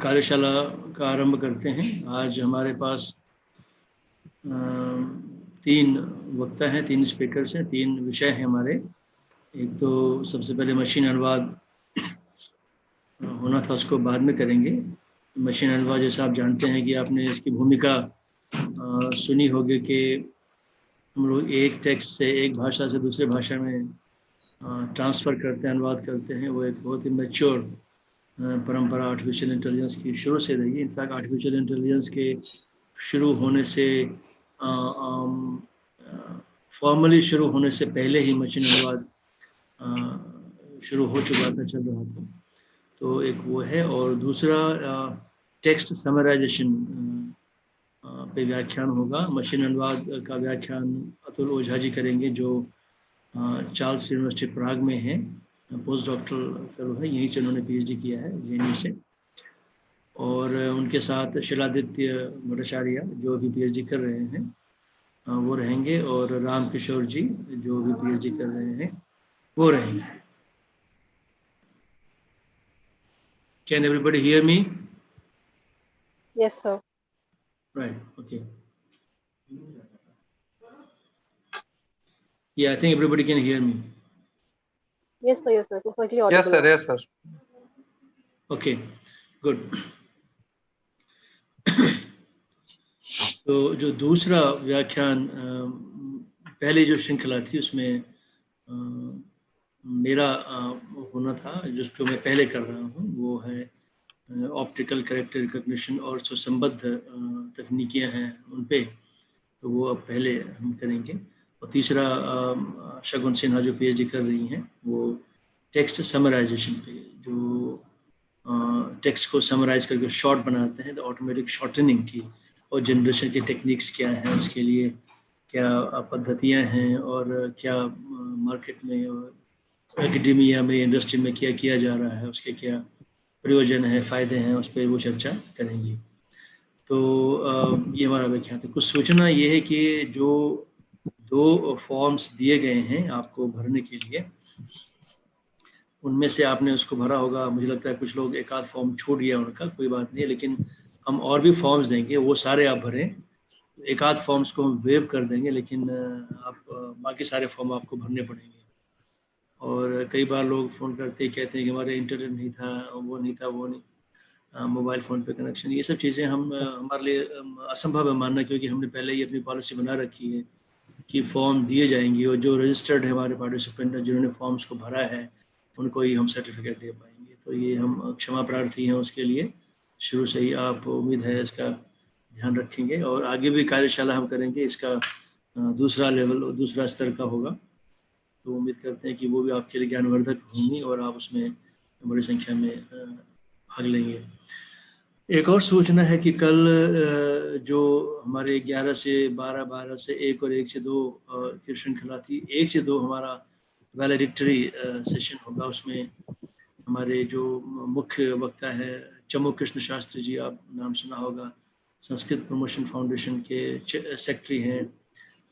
कार्यशाला का आरंभ करते हैं। आज हमारे पास 3 वक्ता हैं, 3 स्पीकर्स हैं, 3 विषय हैं हमारे। एक तो सबसे पहले मशीन अनुवाद होना था, उसको बाद में करेंगे। मशीन अनुवाद जैसा आप जानते हैं कि आपने इसकी भूमिका सुनी होगी कि हम लोग एक टेक्स्ट से एक भाषा से दूसरे भाषा में ट्रांसफ़र करते हैं, अनुवाद करते हैं। वो एक बहुत ही मैच्योर परंपरा आर्टिफिशियल इंटेलिजेंस की शुरू से रही है। इनफैक्ट आर्टिफिशियल इंटेलिजेंस के शुरू होने से फॉर्मली शुरू होने से पहले ही मशीन अनुवाद शुरू हो चुका था, चल रहा था। तो एक वो है, और दूसरा टेक्स्ट समराइजेशन पे व्याख्यान होगा। मशीन अनुवाद का व्याख्यान अतुल ओझा जी करेंगे, जो चार्ल्स यूनिवर्सिटी प्राग में है, पोस्ट डॉक्टरल फेलो है, यहीं से उन्होंने पीएचडी किया है, जेएनयू से। और उनके साथ शिलादित्य भट्टाचार्य जो अभी पीएचडी कर रहे हैं वो रहेंगे, और राम किशोर जी जो अभी पीएचडी कर रहे हैं वो रहेंगे। Can everybody hear me? Yes, sir. Right. Okay. Yeah, I think everybody can hear me. Yes, sir. Yes, sir. Perfectly audible. Yes, sir. Yes, sir. Okay. Good. तो जो दूसरा व्याख्यान पहले जो श्रृंखला थी उसमें मेरा होना था, जो मैं पहले कर रहा हूँ, वो है ऑप्टिकल कैरेक्टर रिकॉग्निशन और जो संबद्ध तकनीकियाँ हैं उन पे, तो वो अब पहले हम करेंगे। और तीसरा शगुन सिन्हा जो पीएचडी कर रही हैं वो टेक्स्ट समराइजेशन पे, जो टेक्स्ट को समराइज करके शॉर्ट बनाते हैं, तो ऑटोमेटिक शॉर्टनिंग की और जनरेशन की टेक्निक्स क्या हैं, उसके लिए क्या पद्धतियां हैं, और क्या मार्केट में और एकेडेमिया में, इंडस्ट्री में क्या किया जा रहा है, उसके क्या प्रयोजन है, फ़ायदे हैं, उस पर वो चर्चा करेंगे। तो ये हमारा व्याख्यान था। कुछ सूचना ये है कि जो 2 फॉर्म्स दिए गए हैं आपको भरने के लिए, उनमें से आपने उसको भरा होगा। मुझे लगता है कुछ लोग एक आध फॉर्म छूट गया उनका, कोई बात नहीं है, लेकिन हम और भी फॉर्म्स देंगे, वो सारे आप भरें। एक आध फॉर्म्स को हम वेव कर देंगे, लेकिन आप बाकी सारे फॉर्म आपको भरने पड़ेंगे। और कई बार लोग फ़ोन करते कहते हैं कि हमारे इंटरनेट नहीं था, वो नहीं था, वो नहीं, मोबाइल फ़ोन पे कनेक्शन, ये सब चीज़ें हम हमारे लिए असंभव है मानना, क्योंकि हमने पहले ही अपनी पॉलिसी बना रखी है कि फॉर्म दिए जाएंगे, और जो रजिस्टर्ड है हमारे पार्टिसिपेंट जिन्होंने फॉर्म्स को भरा है उनको ही हम सर्टिफिकेट दे पाएंगे। तो ये हम क्षमा प्रार्थी हैं उसके लिए, शुरू से ही आप उम्मीद है इसका ध्यान रखेंगे। और आगे भी कार्यशाला हम करेंगे, इसका दूसरा लेवल और दूसरा स्तर का होगा, तो उम्मीद करते हैं कि वो भी आपके लिए ज्ञानवर्धक होंगी और आप उसमें बड़ी संख्या में भाग लेंगे। एक और सूचना है कि कल जो हमारे 11 से 12, 12 से 1 और 1 से 2 की श्रृंखला थी, 1 से 2 हमारा वैलेडिक्टरी सेशन होगा। उसमें हमारे जो मुख्य वक्ता है चमू कृष्ण शास्त्री जी, आप नाम सुना होगा, संस्कृत प्रमोशन फाउंडेशन के सेक्रेटरी हैं,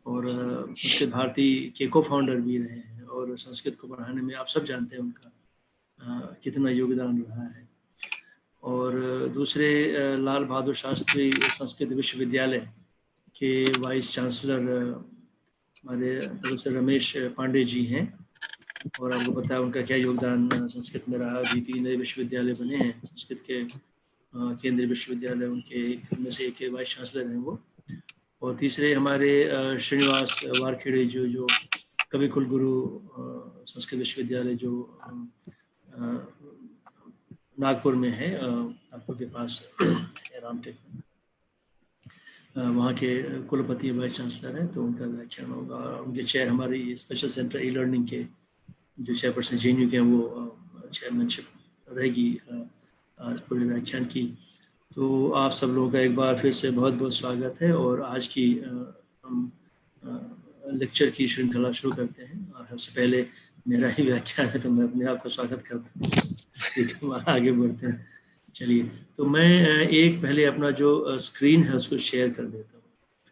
और संस्कृत भारती के को फाउंडर भी रहे हैं, और संस्कृत को बढ़ाने में आप सब जानते हैं उनका कितना योगदान रहा है। और दूसरे लाल बहादुर शास्त्री संस्कृत विश्वविद्यालय के वाइस चांसलर हमारे प्रोफेसर रमेश पांडे जी हैं, और आपको पता है उनका क्या योगदान संस्कृत में रहा। अभी 3 नए विश्वविद्यालय बने हैं संस्कृत के, केंद्रीय विश्वविद्यालय उनके में से एक वाइस चांसलर हैं वो। और तीसरे हमारे श्रीनिवास वारखेड़े जो कवि कुलगुरु संस्कृत विश्वविद्यालय जो नागपुर में है, नागपुर के पास है रामटेक में, वहाँ के कुलपति वाइस चांसलर हैं, तो उनका व्याख्यान होगा। उनके चेयर हमारी स्पेशल सेंटर ई लर्निंग के जो चेयरपर्सन जेएनयू के हैं, वो चेयरमैनशिप रहेगी पूरे व्याख्यान की। तो आप सब लोगों का एक बार फिर से बहुत बहुत स्वागत है, और आज की हम लेक्चर की श्रृंखला शुरू करते हैं। और सबसे पहले मेरा ही व्याख्यान है, तो मैं अपने आप का स्वागत करता हूँ। ठीक है, आगे बढ़ते हैं। चलिए, तो मैं एक पहले अपना जो स्क्रीन है उसको शेयर कर देता हूँ,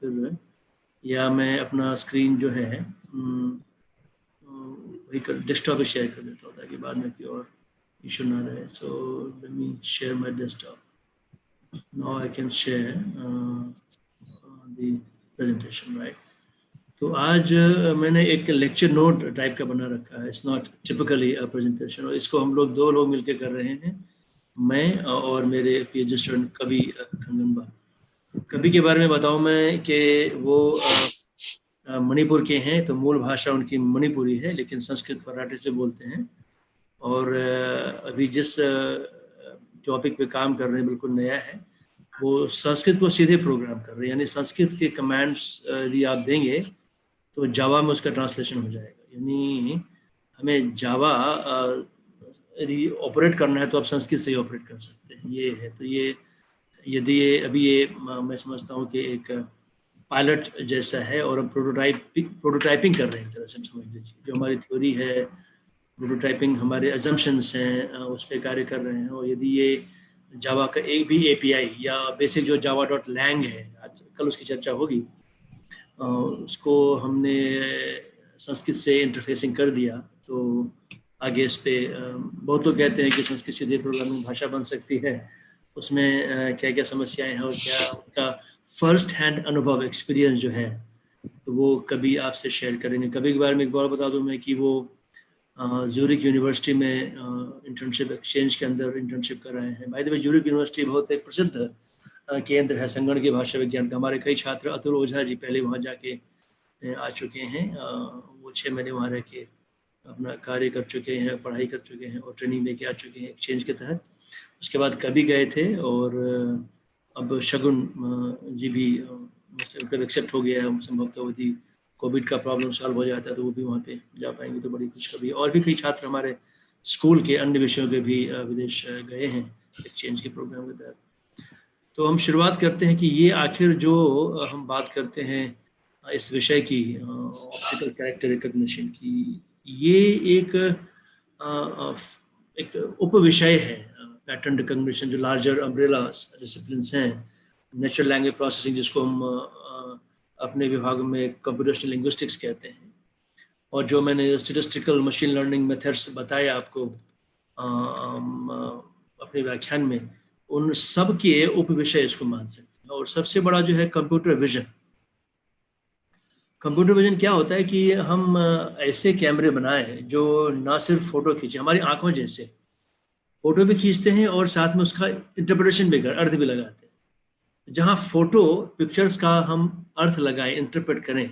फिर या मैं अपना स्क्रीन जो है वही डेस्कटॉप पे शेयर कर देता हूँ, ताकि बाद में कोई और इशू ना रहे। So let me share my desktop. Now I can share the presentation, right? तो आज मैंने एक लेक्चर नोट टाइप का बना रखा है. It's not typically a presentation, और इसको हम लोग 2 लोग मिलकर कर रहे हैं, मैं और मेरे पीएचडी स्टूडेंट कवि खंगनबा. कवि के बारे में बताऊं मैं कि वो मणिपुर के हैं, तो मूल भाषा उनकी मणिपुरी है, लेकिन संस्कृत मराठी से बोलते हैं. और अभी जिस टॉपिक पे काम कर रहे हैं बिल्कुल नया है. वो संस्कृत को सीधे प्रोग्राम कर रहे हैं, यानी संस्कृत के कमांड्स यदि आप देंगे तो जावा में उसका ट्रांसलेशन हो जाएगा. यानी हमें जावा यदि ऑपरेट करना है तो आप संस्कृत से ही ऑपरेट कर सकते हैं. ये है. तो ये यदि ये अभी ये मैं समझता हूँ कि एक पायलट जैसा है, और हम प्रोटोटाइपिंग कर रहे हैं, एक तरह से हम समझ लीजिए. जो हमारी थ्योरी है, प्रोटोटाइपिंग हमारे अजम्पशंस हैं, उस पर कार्य कर रहे हैं. और यदि ये जावा का एक भी एपीआई या बेसिक जो java.lang है, आज कल उसकी चर्चा होगी, उसको हमने संस्कृत से इंटरफेसिंग कर दिया, तो आगे इस पे बहुत लोग कहते हैं कि संस्कृत सीधे प्रोग्रामिंग भाषा बन सकती है. उसमें क्या क्या समस्याएं हैं और क्या उसका फर्स्ट हैंड अनुभव एक्सपीरियंस जो है, तो वो कभी आपसे शेयर करेंगे. कभी के बारे में एक बार बता दूं मैं कि वो ज़ूरिक यूनिवर्सिटी में इंटर्नशिप एक्सचेंज के अंदर इंटर्नशिप कर रहे हैं. By the way Zurich university बहुत एक प्रसिद्ध केंद्र है संगणकीय भाषा विज्ञान का. हमारे कई छात्र, अतुल ओझा जी पहले वहाँ जाके आ चुके हैं. वो 6 महीने वहाँ रह के अपना कार्य कर चुके हैं, पढ़ाई कर चुके हैं और ट्रेनिंग लेके आ चुके हैं एक्सचेंज के तहत. उसके बाद कभी गए थे, और अब शगुन जी भी मतलब एक्सेप्ट हो गया है. संभवतः यदि कोविड का प्रॉब्लम सॉल्व हो जाता है तो वो भी वहाँ पे जा पाएंगे, तो बड़ी खुशखबरी. और भी कई छात्र हमारे स्कूल के अन्य विषयों के भी विदेश गए हैं एक्सचेंज के प्रोग्राम के तहत. तो हम शुरुआत करते हैं कि ये आखिर जो हम बात करते हैं इस विषय की, ऑप्टिकल कैरेक्टर रिकग्निशन की, ये एक उप विषय है पैटर्न रिकग्निशन, जो लार्जर अम्ब्रेला डिसिप्लिन्स हैं. नेचुरल लैंग्वेज प्रोसेसिंग, जिसको हम अपने विभाग में कंप्यूटेशनल लिंग्विस्टिक्स कहते हैं, और जो मैंने स्टैटिस्टिकल मशीन लर्निंग मेथड्स बताए आपको अपने व्याख्यान में, उन सब के उप विषय इसको मान सकते हैं. और सबसे बड़ा जो है कंप्यूटर विजन. कंप्यूटर विजन क्या होता है कि हम ऐसे कैमरे बनाएं जो ना सिर्फ फोटो खींचे, हमारी आंखों जैसे फोटो भी खींचते हैं और साथ में उसका इंटरप्रिटेशन भी अर्थ भी लगाते हैं. जहाँ फोटो पिक्चर्स का हम अर्थ लगाएं, इंटरप्रेट करें,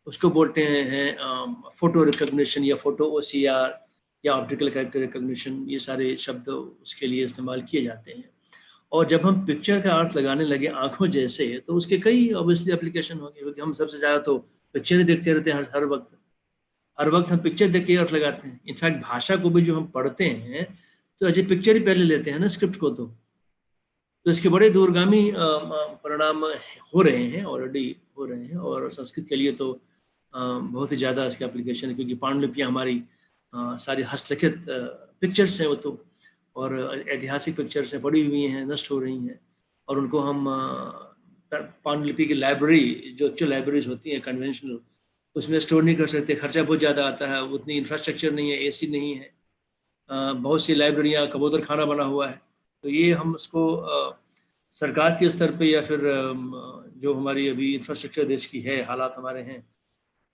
उसको बोलते हैं फोटो रिकग्निशन या फोटो ओसीआर या ऑप्टिकल कैरेक्टर रिकग्निशन. ये सारे शब्द उसके लिए इस्तेमाल किए जाते हैं. और जब हम पिक्चर का अर्थ लगाने लगे आंखों जैसे, तो उसके कई ऑब्वियसली एप्लीकेशन होंगे, क्योंकि हम सबसे ज़्यादा तो पिक्चर ही देखते रहते हैं. हर वक्त हम पिक्चर देख के अर्थ लगाते हैं. इनफैक्ट भाषा को भी जो हम पढ़ते हैं तो अजय पिक्चर ही पहले लेते हैं ना स्क्रिप्ट को. तो इसके बड़े दूरगामी परिणाम हो रहे हैं, ऑलरेडी हो रहे हैं. और संस्कृत के लिए तो बहुत ही ज़्यादा इसके एप्लीकेशन है, क्योंकि पांडुलिपियाँ हमारी सारी हस्तलिखित पिक्चर्स हैं वो तो, और ऐतिहासिक पिक्चर्स हैं, पड़ी हुई हैं, नष्ट हो रही हैं, और उनको हम पांडुलिपि की लाइब्रेरी, जो एक्चुअल लाइब्रेरीज होती हैं कन्वेंशनल, उसमें स्टोर नहीं कर सकते. खर्चा बहुत ज़्यादा आता है, उतनी इंफ्रास्ट्रक्चर नहीं है, एसी नहीं है. बहुत सी लाइब्रेरियाँ कबूतर खाना बना हुआ है. तो ये हम उसको सरकार के स्तर पे या फिर जो हमारी अभी इंफ्रास्ट्रक्चर देश की है, हालात हमारे हैं,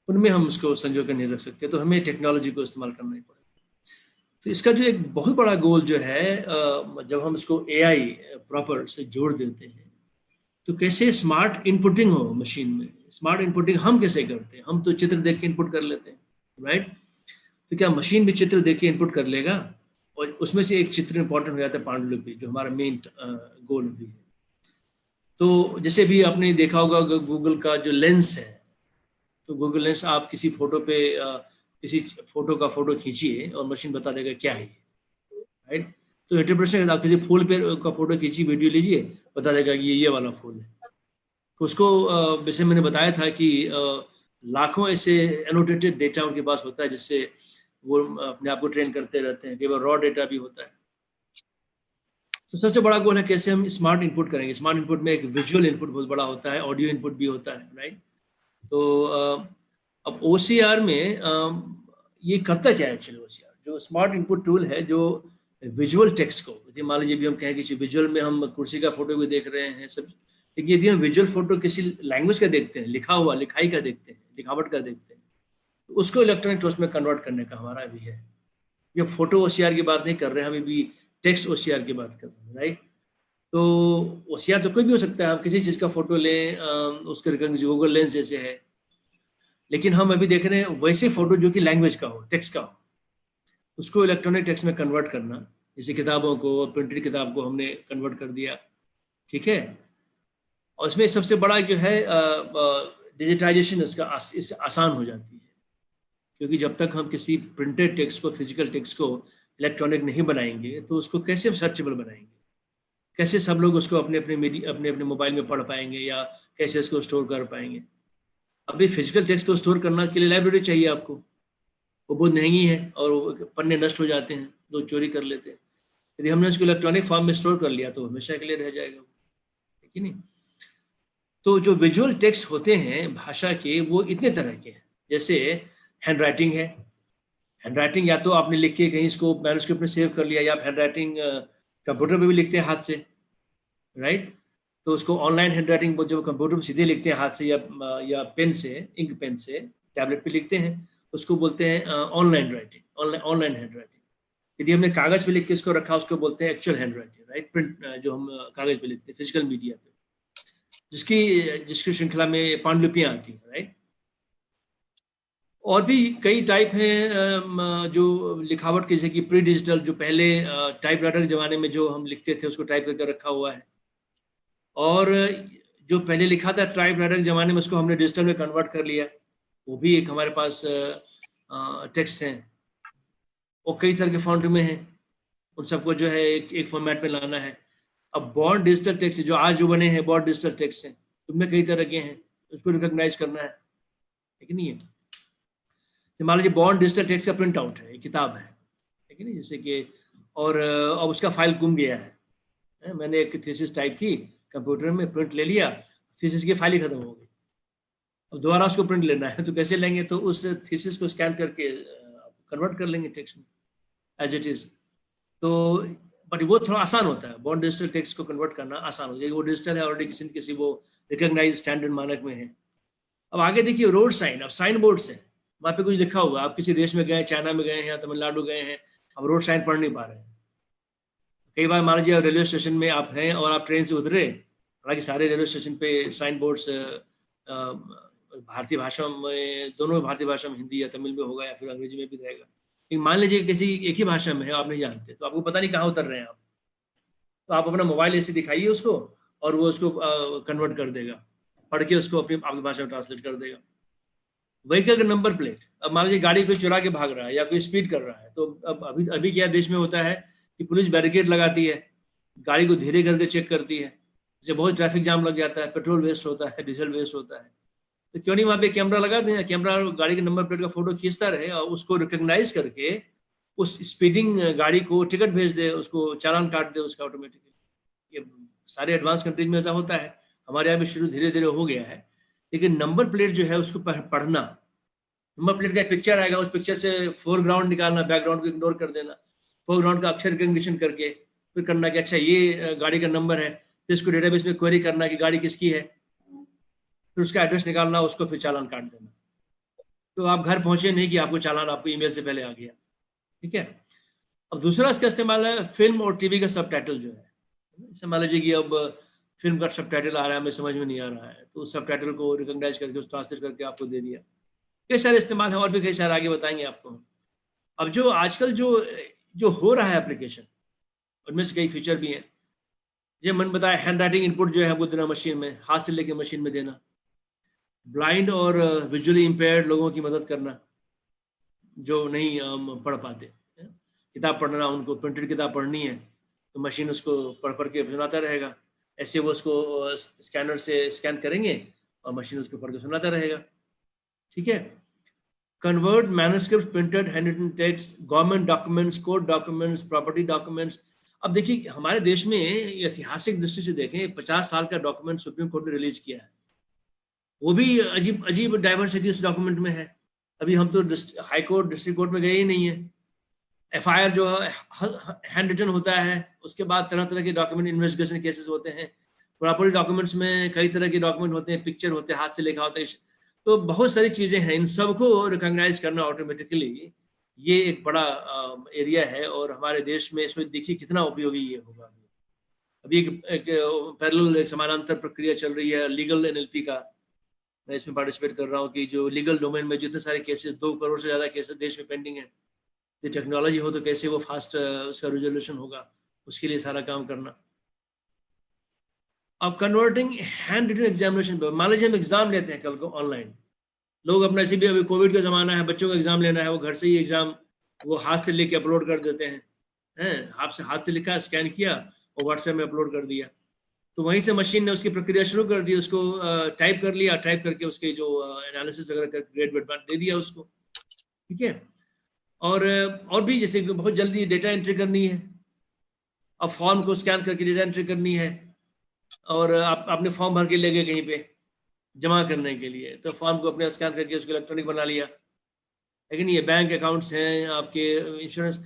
उनमें हम उसको संजो कर नहीं रख सकते. तो हमें टेक्नोलॉजी को इस्तेमाल करना ही पड़ेगा. तो इसका जो एक बहुत बड़ा गोल जो है, जब हम इसको एआई प्रॉपर से जोड़ देते हैं, तो कैसे स्मार्ट इनपुटिंग हो मशीन में. स्मार्ट इनपुटिंग हम कैसे करते हैं? हम तो चित्र देख के इनपुट कर लेते हैं, राइट. तो क्या मशीन भी चित्र देख के इनपुट कर लेगा? और उसमें से एक चित्र इंपॉर्टेंट हो जाता है पांडुलिपि, जो हमारा मेन गोल भी है. तो जैसे भी आपने देखा होगा गूगल का जो लेंस है, तो गूगल लेंस, आप किसी फोटो पे किसी फोटो का फोटो खींचिए और मशीन बता देगा क्या है, राइट. तो इंटरप्रिटेशन, आप किसी फूल पे का फोटो खींचिए, वीडियो लीजिए, बता देगा कि ये वाला फूल है. तो उसको जैसे मैंने बताया था कि लाखों ऐसे एनोटेटेड डेटा उनके पास होता है, जिससे वो अपने आप को ट्रेन करते रहते हैं. केवल रॉ डेटा भी होता है. तो सबसे बड़ा गोल है कैसे हम स्मार्ट इनपुट करेंगे. स्मार्ट इनपुट में एक विजुअल इनपुट बहुत बड़ा होता है, ऑडियो इनपुट भी होता है, राइट. तो अब OCR में ये करता क्या है एक्चुअली. OCR जो स्मार्ट इनपुट टूल है, जो विजुअल टेक्स्ट को, यदि मान लीजिए भी हम कहें कि विजुअल में हम कुर्सी का फोटो भी देख रहे हैं सब, लेकिन यदि हम विजुअल फोटो किसी लैंग्वेज का देखते हैं, लिखा हुआ लिखाई का देखते हैं, लिखावट का देखते हैं, तो उसको इलेक्ट्रॉनिक टू में कन्वर्ट करने का हमारा भी है। ये फोटो OCR की बात नहीं कर रहे हैं, हम भी टेक्स्ट OCR की बात कर रहे हैं, राइट। तो OCR तो कोई भी हो सकता है, आप किसी चीज़ का फोटो लें, उसके गूगल लेंस जैसे है, लेकिन हम अभी देख रहे हैं वैसे फोटो जो कि लैंग्वेज का हो, टेक्स्ट का हो, उसको इलेक्ट्रॉनिक टेक्स्ट में कन्वर्ट करना। जैसे किताबों को, प्रिंटेड किताब को हमने कन्वर्ट कर दिया, ठीक है। और इसमें सबसे बड़ा जो है डिजिटाइजेशन इसका इससे आसान हो जाती है, क्योंकि जब तक हम किसी प्रिंटेड टेक्स्ट को, फिजिकल टेक्स्ट को इलेक्ट्रॉनिक नहीं बनाएंगे तो उसको कैसे सर्चेबल बनाएंगे, कैसे सब लोग उसको अपने अपने मोबाइल में पढ़ पाएंगे, या कैसे इसको स्टोर कर पाएंगे। अभी फिजिकल टेक्स्ट को स्टोर करने के लिए लाइब्रेरी चाहिए आपको, वो बहुत महंगी है और पन्ने नष्ट हो जाते हैं, लोग चोरी कर लेते हैं। यदि हमने उसको इलेक्ट्रॉनिक फॉर्म में स्टोर कर लिया तो हमेशा के लिए रह जाएगा, ठीक है नहीं। तो जो विजुअल टेक्स्ट होते हैं भाषा के, वो इतने तरह के हैं। जैसे हैंड राइटिंग है, हैंड राइटिंग या तो आपने लिख के कहीं इसको मैन्युस्क्रिप्ट में सेव कर लिया, या आप हैंड राइटिंग कंप्यूटर पे भी लिखते हैं हाथ से, राइट। तो उसको ऑनलाइन हैंड राइटिंग, जो कंप्यूटर में सीधे लिखते हैं हाथ से या पेन से, इंक पेन से टैबलेट पे लिखते हैं, उसको बोलते हैं online writing, online hand writing. यदि हमने कागज पे लिख के इसको रखा, उसको बोलते हैं actual hand writing, right. Print जो हम कागज पे लिखते हैं फिजिकल मीडिया पे, जिसकी श्रृंखला में पांडुलिपियां आती हैं, राइट। और भी कई टाइप हैं जो लिखावट की, जैसे कि प्री डिजिटल, जो पहले टाइपराइटर के ज़माने में जो हम लिखते थे उसको टाइप करके रखा हुआ है, और जो पहले लिखा था टाइपराइटर के ज़माने में उसको हमने डिजिटल में कन्वर्ट कर लिया, वो भी एक हमारे पास टेक्स्ट हैं। और कई तरह के फॉन्ट में हैं, उन सबको जो है एक फॉर्मेट में लाना है। अब बॉर्न डिजिटल टेक्स्ट जो आज जो बने हैं, बॉर्न डिजिटल टेक्स्ट हैं, उनमें कई तरह के हैं, उसको रिकॉग्नाइज करना है, ठीक नहीं है। तो मान लीजिए बॉर्न डिजिटल टेक्स्ट का प्रिंट आउट है, एक किताब है, ठीक है नहीं, जैसे कि, और अब उसका फाइल गुम गया है, मैंने एक थीसिस टाइप की, कंप्यूटर में प्रिंट ले लिया, थीसिस की फाइल ही खत्म हो गई, अब दोबारा उसको प्रिंट लेना है तो कैसे लेंगे, तो उस थीसिस को स्कैन करके कन्वर्ट कर लेंगे टेक्स्ट में एज इट इज। तो बट वो थोड़ा आसान होता है, बॉर्न डिजिटल टेक्स्ट को कन्वर्ट करना आसान हो जाएगा, वो डिजिटल है ऑलरेडी, किसी न किसी वो रिकॉग्नाइज स्टैंडर्ड मानक में है। अब आगे देखिए रोड साइन, अब साइन बोर्ड्स हैं, वहाँ पे कुछ लिखा हुआ, आप किसी देश में गए, चाइना में गए हैं या तमिलनाडु गए हैं, अब रोड साइन पढ़ नहीं पा रहे हैं। कई बार मान लीजिए रेलवे स्टेशन में आप हैं और आप ट्रेन से उतरे, हालांकि सारे रेलवे स्टेशन पे साइन बोर्ड्स भारतीय भाषा में, दोनों भारतीय भाषा में, हिंदी या तमिल में होगा या फिर अंग्रेजी में भी रहेगा, लेकिन मान लीजिए किसी एक ही भाषा में है, आप नहीं जानते, तो आपको पता नहीं कहाँ उतर रहे हैं आप, तो आप अपना मोबाइल ऐसे दिखाइए उसको और वो उसको कन्वर्ट कर देगा, पढ़ के उसको अपनी आपकी भाषा में ट्रांसलेट कर देगा। व्हीकल का नंबर प्लेट, अब मान लीजिए गाड़ी कोई चुरा के भाग रहा है या कोई स्पीड कर रहा है, तो अब अभी क्या देश में होता है कि पुलिस बैरिकेड लगाती है, गाड़ी को धीरे करके चेक करती है, जैसे बहुत ट्रैफिक जाम लग जाता है, पेट्रोल वेस्ट होता है, डीजल वेस्ट होता है, तो क्यों नहीं वहाँ पे कैमरा लगा दें, कैमरा गाड़ी के नंबर प्लेट का फोटो खींचता रहे और उसको रिकॉग्नाइज करके उस स्पीडिंग गाड़ी को टिकट भेज दे, उसको चालान काट दे उसका ऑटोमेटिकली। ये सारे एडवांस कंट्रीज में ऐसा होता है, हमारे यहाँ भी शुरू धीरे धीरे हो गया है। लेकिन नंबर प्लेट जो है उसको पढ़ना, नंबर प्लेट का पिक्चर आएगा, उस पिक्चर से फोरग्राउंड निकालना, बैकग्राउंड को इग्नोर कर देना, फोरग्राउंड का अक्षर रिकग्निशन करके फिर करना कि अच्छा ये गाड़ी का नंबर है, फिर इसको डेटाबेस में क्वेरी करना कि गाड़ी किसकी है, फिर उसका एड्रेस निकालना, उसको फिर चालान काट देना। तो आप घर पहुंचे नहीं कि आपको चालान आपको ईमेल से पहले आ गया, ठीक है। अब दूसरा इसका इस्तेमाल है फिल्म और टीवी का सबटाइटल जो है, जैसे मान लीजिए कि अब फिल्म का सबटाइटल आ रहा है, हमें समझ में नहीं आ रहा है, तो उस सबटाइटल को रिकॉग्नाइज करके उस ट्रांसलेट करके आपको दे दिया। कई सारे इस्तेमाल है और भी कई सारे आगे बताएंगे आपको। अब जो आजकल जो हो रहा है एप्लीकेशन, उनमें से कई फीचर भी हैं। ये मन बताया हैंड राइटिंग इनपुट जो है वो देना मशीन में, हाथ से लेके मशीन में देना, ब्लाइंड और विजुअली इम्पेयर्ड लोगों की मदद करना जो नहीं पढ़ पाते, किताब पढ़ना, उनको प्रिंटेड किताब पढ़नी है तो मशीन उसको पढ़ के सुनाता रहेगा, ऐसे वो उसको स्कैनर से स्कैन करेंगे और मशीन उसको पढ़ के सुनाता रहेगा, ठीक है। Convert manuscript, printed handwritten text, government documents, court documents, property documents. अब देखिए हमारे देश में ऐतिहासिक दृष्टि से देखें, 50 साल का डॉक्यूमेंट सुप्रीम कोर्ट ने रिलीज किया है, वो भी अजीब अजीब डाइवर्सिटी उस डॉक्यूमेंट में है। अभी हम तो हाई कोर्ट, डिस्ट्रिक्ट कोर्ट में गए ही नहीं है, FIR जो हैंड रिटन होता है, उसके बाद तरह तरह के डॉक्यूमेंट इन्वेस्टिगेशन केसेस होते हैं, प्रॉपर्टी डॉक्यूमेंट्स में कई तरह के डॉक्यूमेंट होते हैं, पिक्चर होते हैं, हाथ से लिखा होता है, तो बहुत सारी चीज़ें हैं। इन सबको रिकॉग्नाइज करना ऑटोमेटिकली ये एक बड़ा एरिया है, और हमारे देश में इसमें देखिए कितना उपयोगी ये होगा। अभी एक पैरेलल एक समानांतर प्रक्रिया चल रही है लीगल NLP का, मैं इसमें पार्टिसिपेट कर रहा हूँ कि जो लीगल डोमेन में जितने सारे केसेस, 2 करोड़ से ज़्यादा केसेस देश में पेंडिंग है, ये टेक्नोलॉजी हो तो कैसे वो फास्ट उसका रिजोल्यूशन होगा, उसके लिए सारा काम करना। अब कन्वर्टिंग हैंड रिटन एग्जामिनेशन, मान लीजिए हम एग्जाम लेते हैं कल को ऑनलाइन, लोग अपना ऐसे भी, अभी कोविड का ज़माना है, बच्चों को एग्जाम लेना है, वो घर से ही एग्जाम वो हाथ से लेके अपलोड कर देते हैं, हाथ से लिखा, स्कैन किया और व्हाट्सएप में अपलोड कर दिया, तो वहीं से मशीन ने उसकी प्रक्रिया शुरू कर दी, उसको टाइप कर लिया, टाइप करके उसके जो एनालिसिस वगैरह कर ग्रेड वेड दे दिया उसको, ठीक है। और भी जैसे बहुत जल्दी डेटा एंट्री करनी है, अब फॉर्म को स्कैन करके डेटा एंट्री करनी है, और आप अपने फॉर्म भर के ले गए कहीं पे जमा करने के लिए, तो फॉर्म को अपने स्कैन करके उसको इलेक्ट्रॉनिक बना लिया। लेकिन ये बैंक अकाउंट्स हैं, आपके इंश्योरेंस,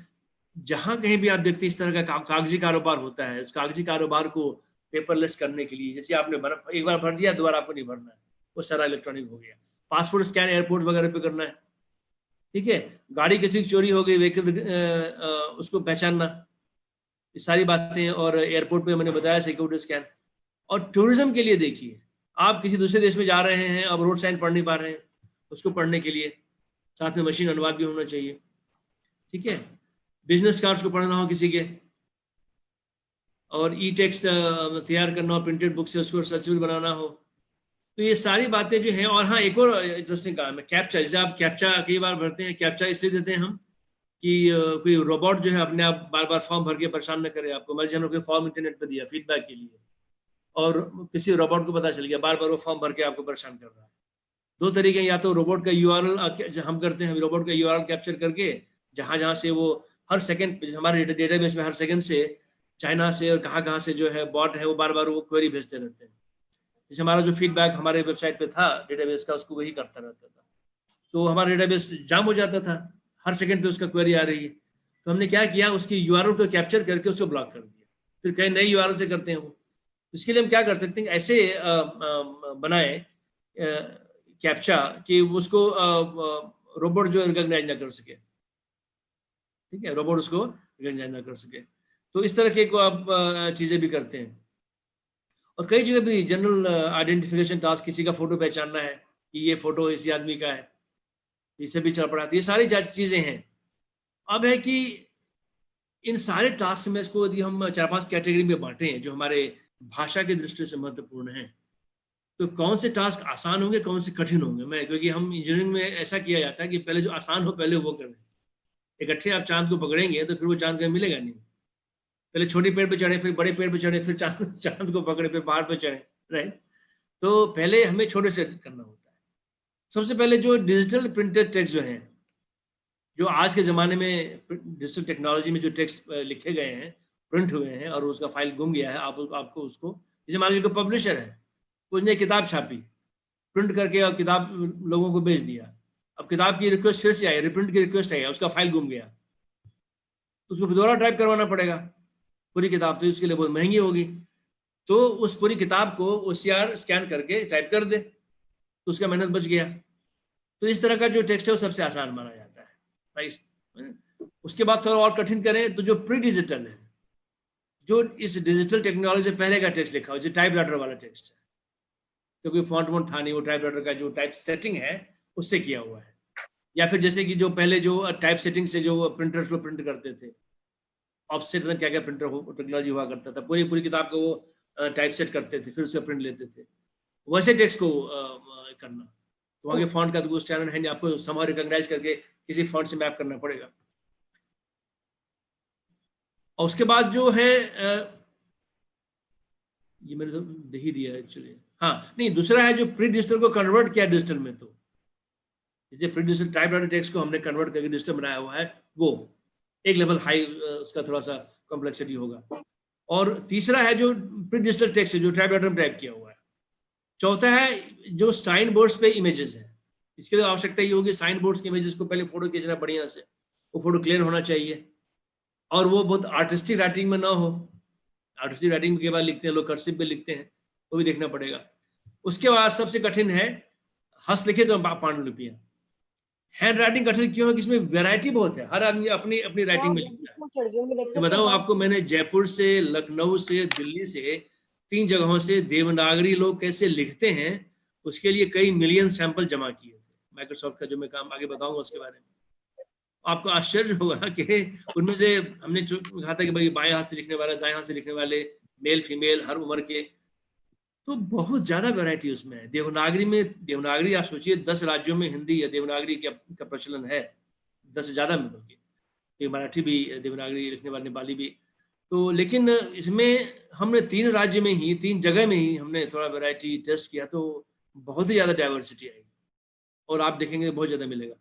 जहाँ कहीं भी आप देखते हैं इस तरह का कागजी कारोबार होता है, उस कागजी कारोबार को पेपरलेस करने के लिए, जैसे आपने एक बार भर दिया, दोबारा आपको नहीं भरना है, वो सारा इलेक्ट्रॉनिक हो गया। पासपोर्ट स्कैन एयरपोर्ट वगैरह पे करना है, ठीक है। गाड़ी किसी की चोरी हो गई, व्हीकल उसको पहचानना, ये सारी बातें। और एयरपोर्ट पे मैंने बताया सिक्योरिटी स्कैन। और टूरिज्म के लिए देखिए, आप किसी दूसरे देश में जा रहे हैं, अब रोड साइन पढ़ नहीं पा रहे हैं, उसको पढ़ने के लिए साथ में मशीन अनुवाद भी होना चाहिए, ठीक है। बिजनेस कार्ड्स को पढ़ना हो किसी के, और ई टेक्स्ट तैयार करना हो, प्रिंटेड बुक से उसको सर्चेबल बनाना हो, तो ये सारी बातें जो हैं। और हाँ, एक और इंटरेस्टिंग काम है कैप्चा। जैसे आप कैप्चा कई बार भरते हैं, कैप्चा इसलिए देते हैं हम कि कोई रोबोट जो है अपने आप बार बार फॉर्म भर के परेशान न करे आपको। मर्जी कोई फॉर्म इंटरनेट पर दिया फीडबैक के लिए, और किसी रोबोट को पता चल गया बार बार वो फॉर्म भर के आपको परेशान कर रहा है। 2 तरीके, या तो रोबोट का URL हम करते हैं, रोबोट का URL कैप्चर करके जहाँ से वो हर सेकंड, हमारे डेटाबेस में हर सेकंड से चाइना से और कहाँ से जो है बॉट है, वो बार बार वो क्वेरी भेजते रहते हैं। जैसे हमारा जो फीडबैक हमारे वेबसाइट पे था डेटाबेस का, उसको वही करता रहता था, तो हमारा डेटाबेस जाम हो जाता था, हर सेकंड पे उसका क्वेरी आ रही है। तो हमने क्या किया, उसकी URL को कैप्चर करके उसको ब्लॉक कर दिया, फिर कहीं नई URL से करते हैं वो। इसके लिए हम क्या कर सकते हैं, ऐसे बनाए कैप्चा कि उसको रोबोट जो रिकॉग्नाइज ना कर सके, ठीक है, रोबोट उसको रिकॉग्नाइज ना कर सके। तो इस तरह के को आप चीज़ें भी करते हैं। और कई जगह भी जनरल आइडेंटिफिकेशन टास्क, किसी का फोटो पहचानना है कि ये फोटो इसी आदमी का है, इसे भी चल पड़ा, ये सारी चीज़ें हैं। अब है कि इन सारे टास्क में इसको यदि हम 4-5 कैटेगरी में बांटें जो हमारे भाषा की दृष्टि से महत्वपूर्ण हैं, तो कौन से टास्क आसान होंगे, कौन से कठिन होंगे। क्योंकि हम इंजीनियरिंग में ऐसा किया जाता है कि पहले जो आसान हो पहले वो करें। इकट्ठे आप चांद को पकड़ेंगे तो फिर वो चांद कहीं मिलेगा नहीं। पहले छोटे पेड़ पे चढ़े, फिर बड़े पेड़ पे चढ़े, फिर चांद को पकड़े, फिर पहाड़ पे चढ़े, राइट। तो पहले हमें छोटे से करना होता है। सबसे पहले जो डिजिटल प्रिंटेड टेक्स्ट जो है, जो आज के ज़माने में डिजिटल टेक्नोलॉजी में जो टेक्स्ट लिखे गए हैं, प्रिंट हुए हैं, और उसका फाइल गुम गया है, आपको उसको, जैसे मान लीजिए कोई पब्लिशर है, उसने किताब छापी, प्रिंट करके और किताब लोगों को बेच दिया। अब किताब की रिक्वेस्ट फिर से आई, रिप्रिंट की रिक्वेस्ट आई, उसका फाइल गुम गया, तो उसको दोबारा टाइप करवाना पड़ेगा पूरी किताब, तो उसके लिए बहुत महंगी होगी। तो उस पूरी किताब को OCR स्कैन करके टाइप कर दे, तो उसका मेहनत बच गया। तो इस तरह का जो टेक्स्ट है वो सबसे आसान माना जाता है, राइट। उसके बाद थोड़ा और कठिन करें तो जो प्री डिजिटल है, जो इस डिजिटल टेक्नोलॉजी से पहले का टेक्स्ट लिखा हो, जो टाइप राइटर वाला टेक्स्ट है, क्योंकि फॉन्ट वॉन्ट था नहीं, वो टाइप राइटर का जो टाइप सेटिंग है उससे किया हुआ है। या फिर जैसे कि जो पहले जो टाइप सेटिंग से जो प्रिंटर्स को प्रिंट करते थे, ऑफसेट में क्या क्या प्रिंटर टेक्नोलॉजी हुआ करता था, पूरी किताब को वो टाइप सेट करते थे, फिर उससे प्रिंट लेते थे, वैसे टेक्स्ट को करना। तो आगे फॉन्ट का तो स्टैंडर्ड है नहीं, आपको समाव रिकॉग्नाइज करके किसी फॉन्ट से मैप करना पड़ेगा। और उसके बाद जो है ये मैंने तो दे ही दिया एक्चुअली, हाँ नहीं, दूसरा है जो प्री डिजिटल को कन्वर्ट किया डिजिटल में। तो जैसे pre digital type writer text को हमने कन्वर्ट करके डिजिटल बनाया हुआ है, वो एक लेवल हाई, उसका थोड़ा सा कॉम्प्लेक्सिटी होगा। और तीसरा है जो प्री डिजिटल टेक्स्ट है, जो टाइप राइटर में टाइप किया हुआ है। चौथा है जो साइन बोर्ड्स पे इमेजेस है, इसके लिए आवश्यकता ये होगी साइन बोर्ड्स के इमेजेस को पहले फोटो खींचना बढ़िया से, वो फोटो क्लियर होना चाहिए, और वो बहुत आर्टिस्टिक राइटिंग में ना हो, आर्टिस्टिक राइटिंग के बाद लिखते हैं लोग, कर्सिव में लिखते हैं, वो भी देखना पड़ेगा। उसके बाद सबसे कठिन है हस्तलिखित और पांडुलिपियां। हैंड राइटिंग कठिन क्यों है कि इसमें वैरायटी बहुत है, हर आदमी अपनी अपनी राइटिंग में लिखता है। तो बताऊं आपको, मैंने जयपुर से, लखनऊ से, दिल्ली से, 3 जगहों से देवनागरी लोग कैसे लिखते हैं उसके लिए कई मिलियन सैंपल जमा किए थे। माइक्रोसॉफ्ट का जो मैं काम आगे बताऊंगा उसके बारे में, आपको आश्चर्य होगा कि उनमें से हमने कहा था कि भाई बाएं हाथ से लिखने वाले, दाएं हाथ से लिखने वाले, मेल फीमेल, हर उम्र के, तो बहुत ज्यादा वैरायटी उसमें है। देवनागरी में, देवनागरी आप सोचिए 10 राज्यों में हिंदी या देवनागरी का प्रचलन है, 10 से ज्यादा में होगी, मराठी भी देवनागरी लिखने वाले, नेपाली भी। तो लेकिन इसमें हमने 3 राज्य में ही, 3 जगह में ही हमने थोड़ा वैरायटी टेस्ट किया, तो बहुत ही ज्यादा डाइवर्सिटी आई, और आप देखेंगे बहुत ज्यादा मिलेगा।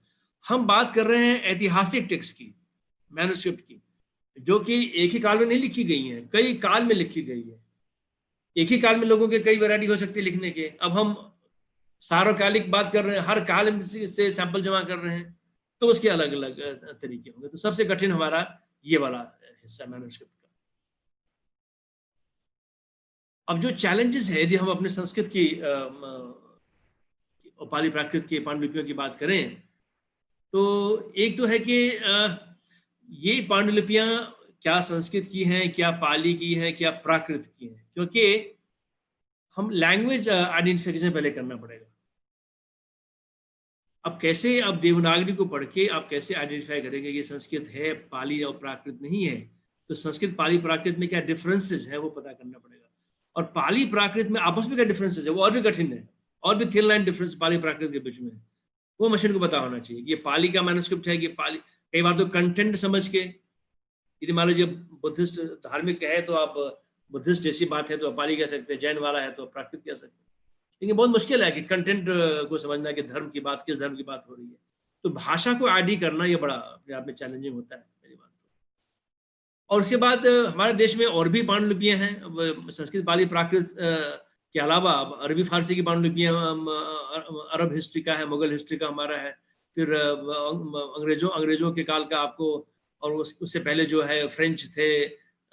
हम बात कर रहे हैं ऐतिहासिक टेक्स्ट की, मैन्युस्क्रिप्ट की, जो कि एक ही काल में नहीं लिखी गई हैं, कई काल में लिखी गई है। एक ही काल में लोगों के कई वैरायटी हो सकती है लिखने के। अब हम सार्वकालिक बात कर रहे हैं, हर काल से सैंपल जमा कर रहे हैं, तो उसके अलग अलग तरीके होंगे। तो सबसे कठिन हमारा ये वाला हिस्सा मैन्युस्क्रिप्ट का। अब जो चैलेंजेस है, यदि हम अपने संस्कृत की पाली प्राकृत की पांडुलिपियों की बात करें, तो एक तो है कि ये पांडुलिपियां क्या संस्कृत की हैं, क्या पाली की हैं, क्या प्राकृत की हैं, क्योंकि हम लैंग्वेज आइडेंटिफिकेशन पहले करना पड़ेगा। अब कैसे, अब देवनागरी को पढ़ के आप कैसे आइडेंटिफाई करेंगे ये संस्कृत है, पाली और प्राकृत नहीं है? तो संस्कृत पाली प्राकृत में क्या डिफरेंसेस है वो पता करना पड़ेगा। और पाली प्राकृत में आपस में क्या डिफरेंसेस है वो और भी कठिन है, और भी thin line difference Pali Prakrit के बीच में, वो मशीन को पता होना चाहिए कि ये पाली का मैन्युस्क्रिप्ट है कि पाली। कई बार तो कंटेंट समझ के, यदि मान लीजिए बुद्धिस्ट धार्मिक है तो आप बुद्धिस्ट जैसी बात है तो पाली कह सकते हैं, जैन वाला है तो प्राकृत कह सकते हैं, लेकिन बहुत मुश्किल है कि कंटेंट को समझना कि धर्म की बात, किस धर्म की बात हो रही है। तो भाषा को आईडी करना ये बड़ा अपने आप में चैलेंजिंग होता है, पहली बात। और उसके बाद हमारे देश में और भी पांडुलिपियां हैं, संस्कृत पाली प्राकृत के अलावा अरबी फारसी की पांडुलिपियां, अरब हिस्ट्री का है, मुगल हिस्ट्री का हमारा है, फिर अंग्रेजों के काल का आपको, और उससे पहले जो है फ्रेंच थे,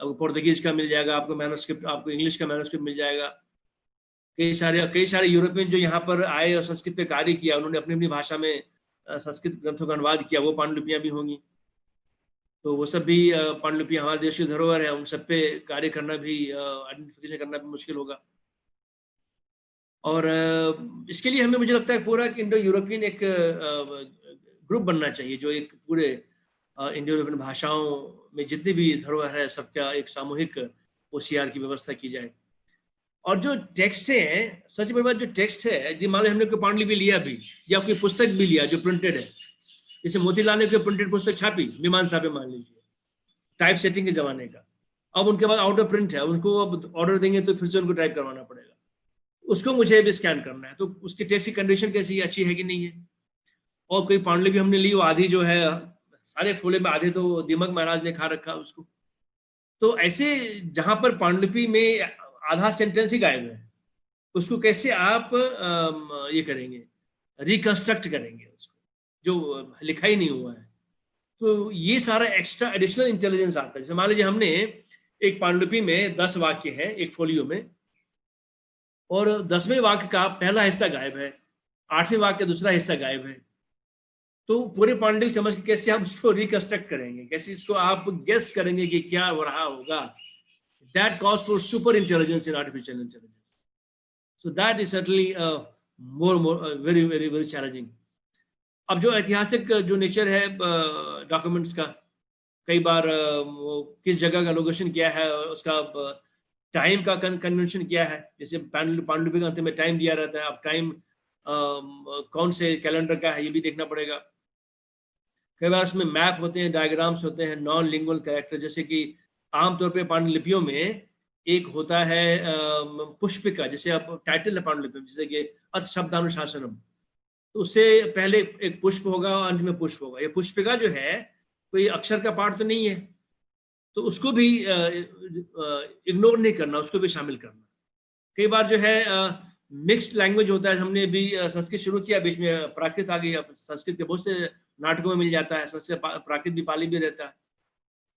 पोर्तुगीज का मिल जाएगा आपको मैन्युस्क्रिप्ट, आपको इंग्लिश का मैन्युस्क्रिप्ट मिल जाएगा। कई सारे यूरोपियन जो यहाँ पर आए और संस्कृत पे कार्य किया, उन्होंने अपनी अपनी भाषा में संस्कृत ग्रंथों का अनुवाद किया, वो पांडुलिपियां भी होंगी। तो वो सब भी पांडुलिपियां हमारे देश की धरोहर है, उन सब पे कार्य करना भी, आइडेंटिफिकेशन करना भी मुश्किल होगा। और इसके लिए हमें, मुझे लगता है, पूरा इंडो यूरोपियन एक ग्रुप बनना चाहिए, जो एक पूरे इंडो यूरोपियन भाषाओं में जितनी भी धरोहर है सबका एक सामूहिक OCR की व्यवस्था की जाए। और जो टेक्स्ट है, सच में बात, जो टेक्स्ट है, यदि मान लो हमने कोई पांडुलिपि लिया भी या कोई पुस्तक भी लिया जो प्रिंटेड है, जैसे मोतीलाल ने कोई प्रिंटेड पुस्तक छापी मीमांसा पे, मान लीजिए टाइप सेटिंग के जमाने का, अब उनके बाद आउट ऑफ प्रिंट है, उनको अब ऑर्डर देंगे तो फिर से उनको टाइप करवाना पड़ेगा, उसको मुझे भी स्कैन करना है, तो उसकी टेक्स्ट की कंडीशन कैसी है, अच्छी है कि नहीं है। और कोई पांडुलिपि हमने ली, वो आधी जो है सारे फूले में, आधे तो दीमक महाराज ने खा रखा उसको। तो ऐसे जहां पर पांडुलिपि में आधा सेंटेंस ही गायब है, उसको कैसे आप ये करेंगे, रिकंस्ट्रक्ट करेंगे उसको, जो लिखा ही नहीं हुआ है। तो ये सारा एक्स्ट्रा एडिशनल इंटेलिजेंस आता है। जैसे मान लीजिए हमने एक पांडुलिपि में 10 वाक्य है एक फोलियो में, और 10वें वाक्य का पहला हिस्सा गायब है, 8वें वाक्य का दूसरा हिस्सा गायब है, तो पूरे पांडुलिपि समझ के कैसे आप उसको रिकंस्ट्रक्ट करेंगे, कैसे इसको आप गेस करेंगे कि क्या हो रहा होगा। That calls for super intelligence in artificial intelligence. So that is certainly very, very, very challenging. अब जो ऐतिहासिक जो नेचर है डॉक्यूमेंट्स का, कई बार वो किस जगह का लोकेशन क्या है, उसका टाइम का कन्वेंशन क्या है। जैसे पांडुलिपि के अंत में टाइम दिया रहता है, अब टाइम कौन से कैलेंडर का है ये भी देखना पड़ेगा। कई बार उसमें मैप होते हैं, डायग्राम्स होते हैं, नॉन लिंगुअल कैरेक्टर, जैसे कि आमतौर पे पांडुलिपियों में एक होता है पुष्पिका, जैसे आप टाइटल है पांडुलिपि, जैसे कि अथ शब्दानुशासनम, तो उससे पहले एक पुष्प होगा और अंत में पुष्प होगा। ये पुष्पिका जो है कोई अक्षर का पाठ तो नहीं है, तो उसको भी इग्नोर नहीं करना, उसको भी शामिल करना। कई बार जो है मिक्स्ड लैंग्वेज होता है, हमने भी संस्कृत शुरू किया, बीच में प्राकृत आ गई, अब संस्कृत के बहुत से नाटकों में मिल जाता है, संस्कृत प्राकृत भी पाली भी रहता है।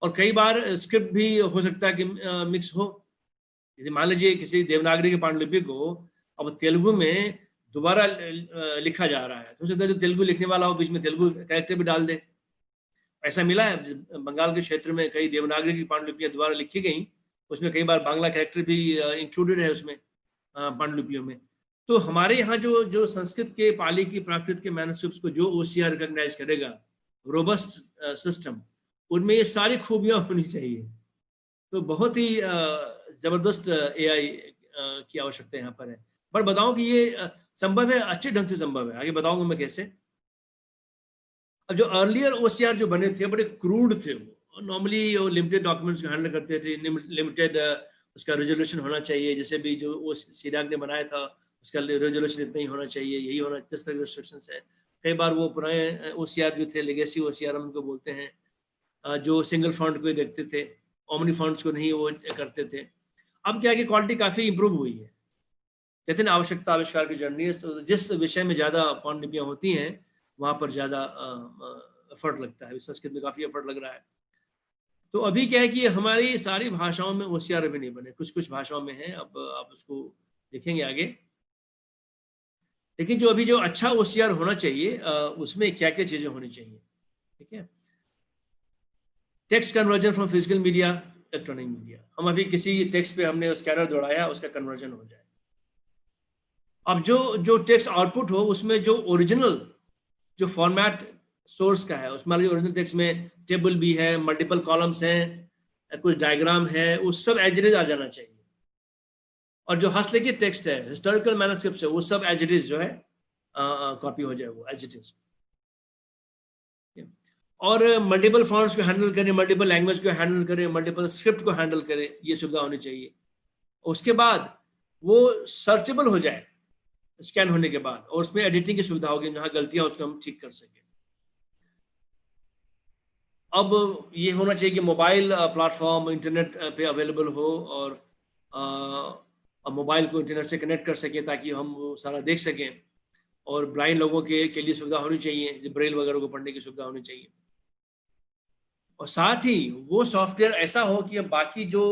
और कई बार स्क्रिप्ट भी हो सकता है कि मिक्स हो। यदि मान लीजिए किसी देवनागरी की पांडुलिपि को अब तेलुगु में दोबारा लिखा जा रहा है, तो हो सकता है जो तेलुगु लिखने वाला हो बीच में तेलुगु कैरेक्टर भी डाल दे। ऐसा मिला है बंगाल के क्षेत्र में कई देवनागरी की पांडुलिपियां दोबारा लिखी गई, उसमें कई बार बांग्ला कैरेक्टर भी इंक्लूडेड है उसमें पांडुलिपियों में। तो हमारे यहाँ जो जो संस्कृत के पाली की प्राकृत के मैनुस्क्रिप्ट्स को जो ओसीआर रिकॉग्नाइज करेगा, रोबस्ट सिस्टम, उनमें ये सारी खूबियां होनी चाहिए। तो बहुत ही जबरदस्त एआई की आवश्यकता यहाँ पर है। पर बताऊं कि ये संभव है, अच्छे ढंग से संभव है, आगे बताऊंगा मैं कैसे। अब जो अर्लियर ओसीआर जो बने थे बड़े क्रूड थे, वो नॉर्मली वो लिमिटेड डॉक्यूमेंट्स को हैंडल करते थे, लिमिटेड उसका रेजोल्यूशन होना चाहिए, जैसे भी जो वो सिराग ने बनाया था उसका रेजोल्यूशन इतना ही होना चाहिए, यही होना, जिस तरह के रिस्ट्रिक्शंस है। कई बार वो पुराने ओसीआर जो थे, लेगेसी ओसीआर हम उनको बोलते हैं, जो सिंगल फॉन्ट को ही देखते थे, ओमनी फॉन्ट्स को नहीं वो करते थे। अब क्या है कि क्वालिटी काफ़ी इंप्रूव हुई है। कहते हैं ना, आवश्यकता आविष्कार की जर्नी है। तो जिस विषय में ज़्यादा पांडुलिपियाँ होती हैं वहाँ पर ज़्यादा एफर्ट लगता है। संस्कृत में काफ़ी एफर्ट लग रहा है। तो अभी क्या है कि हमारी सारी भाषाओं में ओसीआर अभी नहीं बने, कुछ कुछ भाषाओं में है। अब आप उसको देखेंगे आगे। लेकिन जो अभी जो अच्छा ओसीआर होना चाहिए उसमें क्या क्या चीज़ें होनी चाहिए, ठीक है। Text conversion from physical media electronic media. हम अभी किसी टेक्स्ट पे हमने स्कैनर दौड़ाया, उसका कन्वर्जन हो जाए। अब जो जो टेक्स्ट आउटपुट हो उसमें जो ओरिजिनल जो फॉर्मेट सोर्स का है, उसमें ओरिजिनल टेक्स्ट में टेबल भी है, मल्टीपल कॉलम्स हैं, कुछ डायग्राम है, वो सब एज इट इज आ जाना चाहिए। और जो हस्तलिखित टेक्स्ट है, हिस्टोरिकल मैनस्क्रिप्ट है, वो सब एज इट इज जो है कॉपी हो जाए, वो एज इट इज। और मल्टीपल फॉन्ट्स को हैंडल करें, मल्टीपल लैंग्वेज को हैंडल करें, मल्टीपल स्क्रिप्ट को हैंडल करें, ये सुविधा होनी चाहिए। उसके बाद वो सर्चेबल हो जाए स्कैन होने के बाद, और उसमें एडिटिंग की सुविधा होगी, जहाँ गलतियां उसको हम ठीक कर सकें। अब ये होना चाहिए कि मोबाइल प्लेटफॉर्म इंटरनेट पे अवेलेबल हो, और मोबाइल को इंटरनेट से कनेक्ट कर सकें ताकि हम वो सारा देख सकें। और ब्लाइंड लोगों के लिए सुविधा होनी चाहिए, जो ब्रेल वगैरह को पढ़ने की सुविधा होनी चाहिए। और साथ ही वो सॉफ्टवेयर ऐसा हो कि अब बाकी जो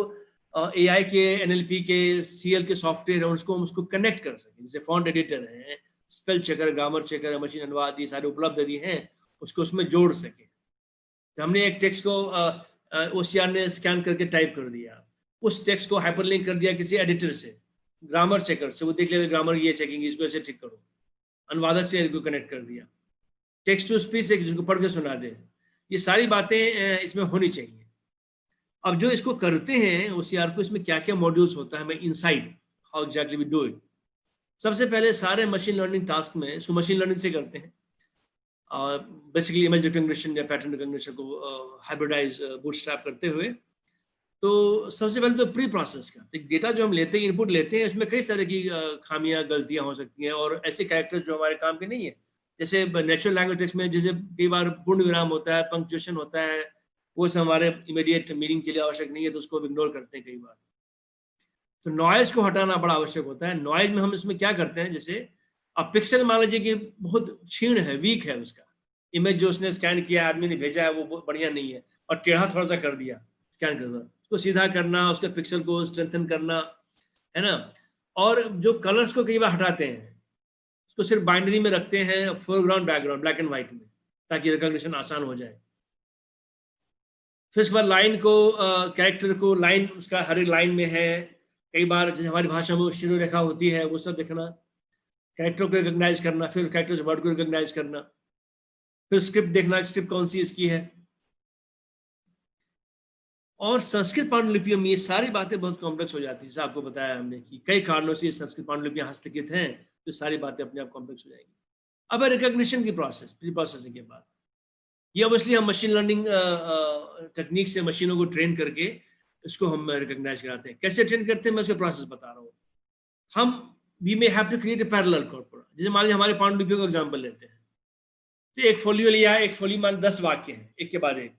एआई के, एनएलपी के, सीएल के सॉफ्टवेयर है उसको कनेक्ट कर सके। जैसे फॉन्ट एडिटर है, spell checker, grammar checker, machine अनुवाद, ये सारे उपलब्ध यदि हैं, उसको उसमें जोड़ सके। तो हमने एक टेक्स्ट को ओसीआर ने स्कैन करके टाइप कर दिया, उस टेक्स्ट को हाइपरलिंक कर दिया किसी एडिटर से, ग्रामर चेकर से, वो देख ले ग्रामर ये चेकिंग, इसको ऐसे ठीक करो। अनुवादक से इसको कनेक्ट कर दिया, टेक्स्ट टू स्पीच से जिसको पढ़ के सुना दे। ये सारी बातें इसमें होनी चाहिए। अब जो इसको करते हैं ओसीआर को, इसमें क्या क्या मॉड्यूल्स होता है, मैं inside how exactly we do it. सबसे पहले सारे मशीन लर्निंग टास्क में इसको मशीन लर्निंग से करते हैं। बेसिकली इमेज रिकग्निशन या पैटर्न रिकग्निशन को हाइब्रिडाइज बूटस्ट्रैप करते हुए। तो सबसे पहले तो प्री प्रोसेस का डेटा जो हम लेते हैं, इनपुट लेते हैं, इसमें कई तरह की खामियां, गलतियां हो सकती हैं, और ऐसे कैरेक्टर जो हमारे काम के नहीं है। जैसे नेचुरल लैंग्वेज टेक्स्ट में जैसे कई बार पूर्ण विराम होता है, पंक्चुएशन होता है, वो सब हमारे इमीडिएट मीनिंग के लिए आवश्यक नहीं है, तो उसको इग्नोर करते हैं कई बार। तो नॉइज को हटाना बड़ा आवश्यक होता है। नॉइज में हम इसमें क्या करते हैं, जैसे अब पिक्सल मान लीजिए कि बहुत क्षीण है, वीक है, उसका इमेज जो उसने स्कैन किया, आदमी ने भेजा है, वो बढ़िया नहीं है, और टेढ़ा थोड़ा सा कर दिया स्कैन करना, उसको सीधा करना, उसके पिक्सल को स्ट्रेंथन करना, है ना। और जो कलर्स को कई बार हटाते हैं, उसको सिर्फ बाइनरी में रखते हैं, foreground background black and white में, ताकि रिकॉग्निशन आसान हो जाए। फिर उसके बाद लाइन को, कैरेक्टर को, लाइन उसका हर एक लाइन में है। कई बार जैसे हमारी भाषा में शिरो रेखा होती है, वो सब देखना, कैरेक्टर को रिकॉग्नाइज करना, फिर कैरेक्टर से वर्ड को रिकॉग्नाइज करना, फिर स्क्रिप्ट देखना, स्क्रिप्ट कौन सी इसकी है। और संस्कृत पांडुलिपियों में ये सारी बातें बहुत कॉम्प्लेक्स हो जाती है। जैसे आपको बताया हमने कि कई कारणों से संस्कृत पांडुलिपियां हस्तलिखित हैं, तो सारी बातें अपने आप कॉम्प्लेक्स हो जाएंगी। अब रिकॉग्निशन की प्रोसेस, प्री प्रोसेसिंग के बाद, ये ऑब्वियसली हम मशीन लर्निंग टेक्निक से मशीनों को ट्रेन करके इसको हम रिकॉग्नाइज कराते हैं। कैसे ट्रेन करते हैं, मैं उसका प्रोसेस बता रहा हूँ। हम we may have to create a parallel corpus. जैसे मान लीजिए हमारे पांडुलिपियों का एग्जाम्पल लेते हैं, तो एक फोलियो लिया है, एक फोलियो मान 10 वाक्य हैं, एक के बाद एक।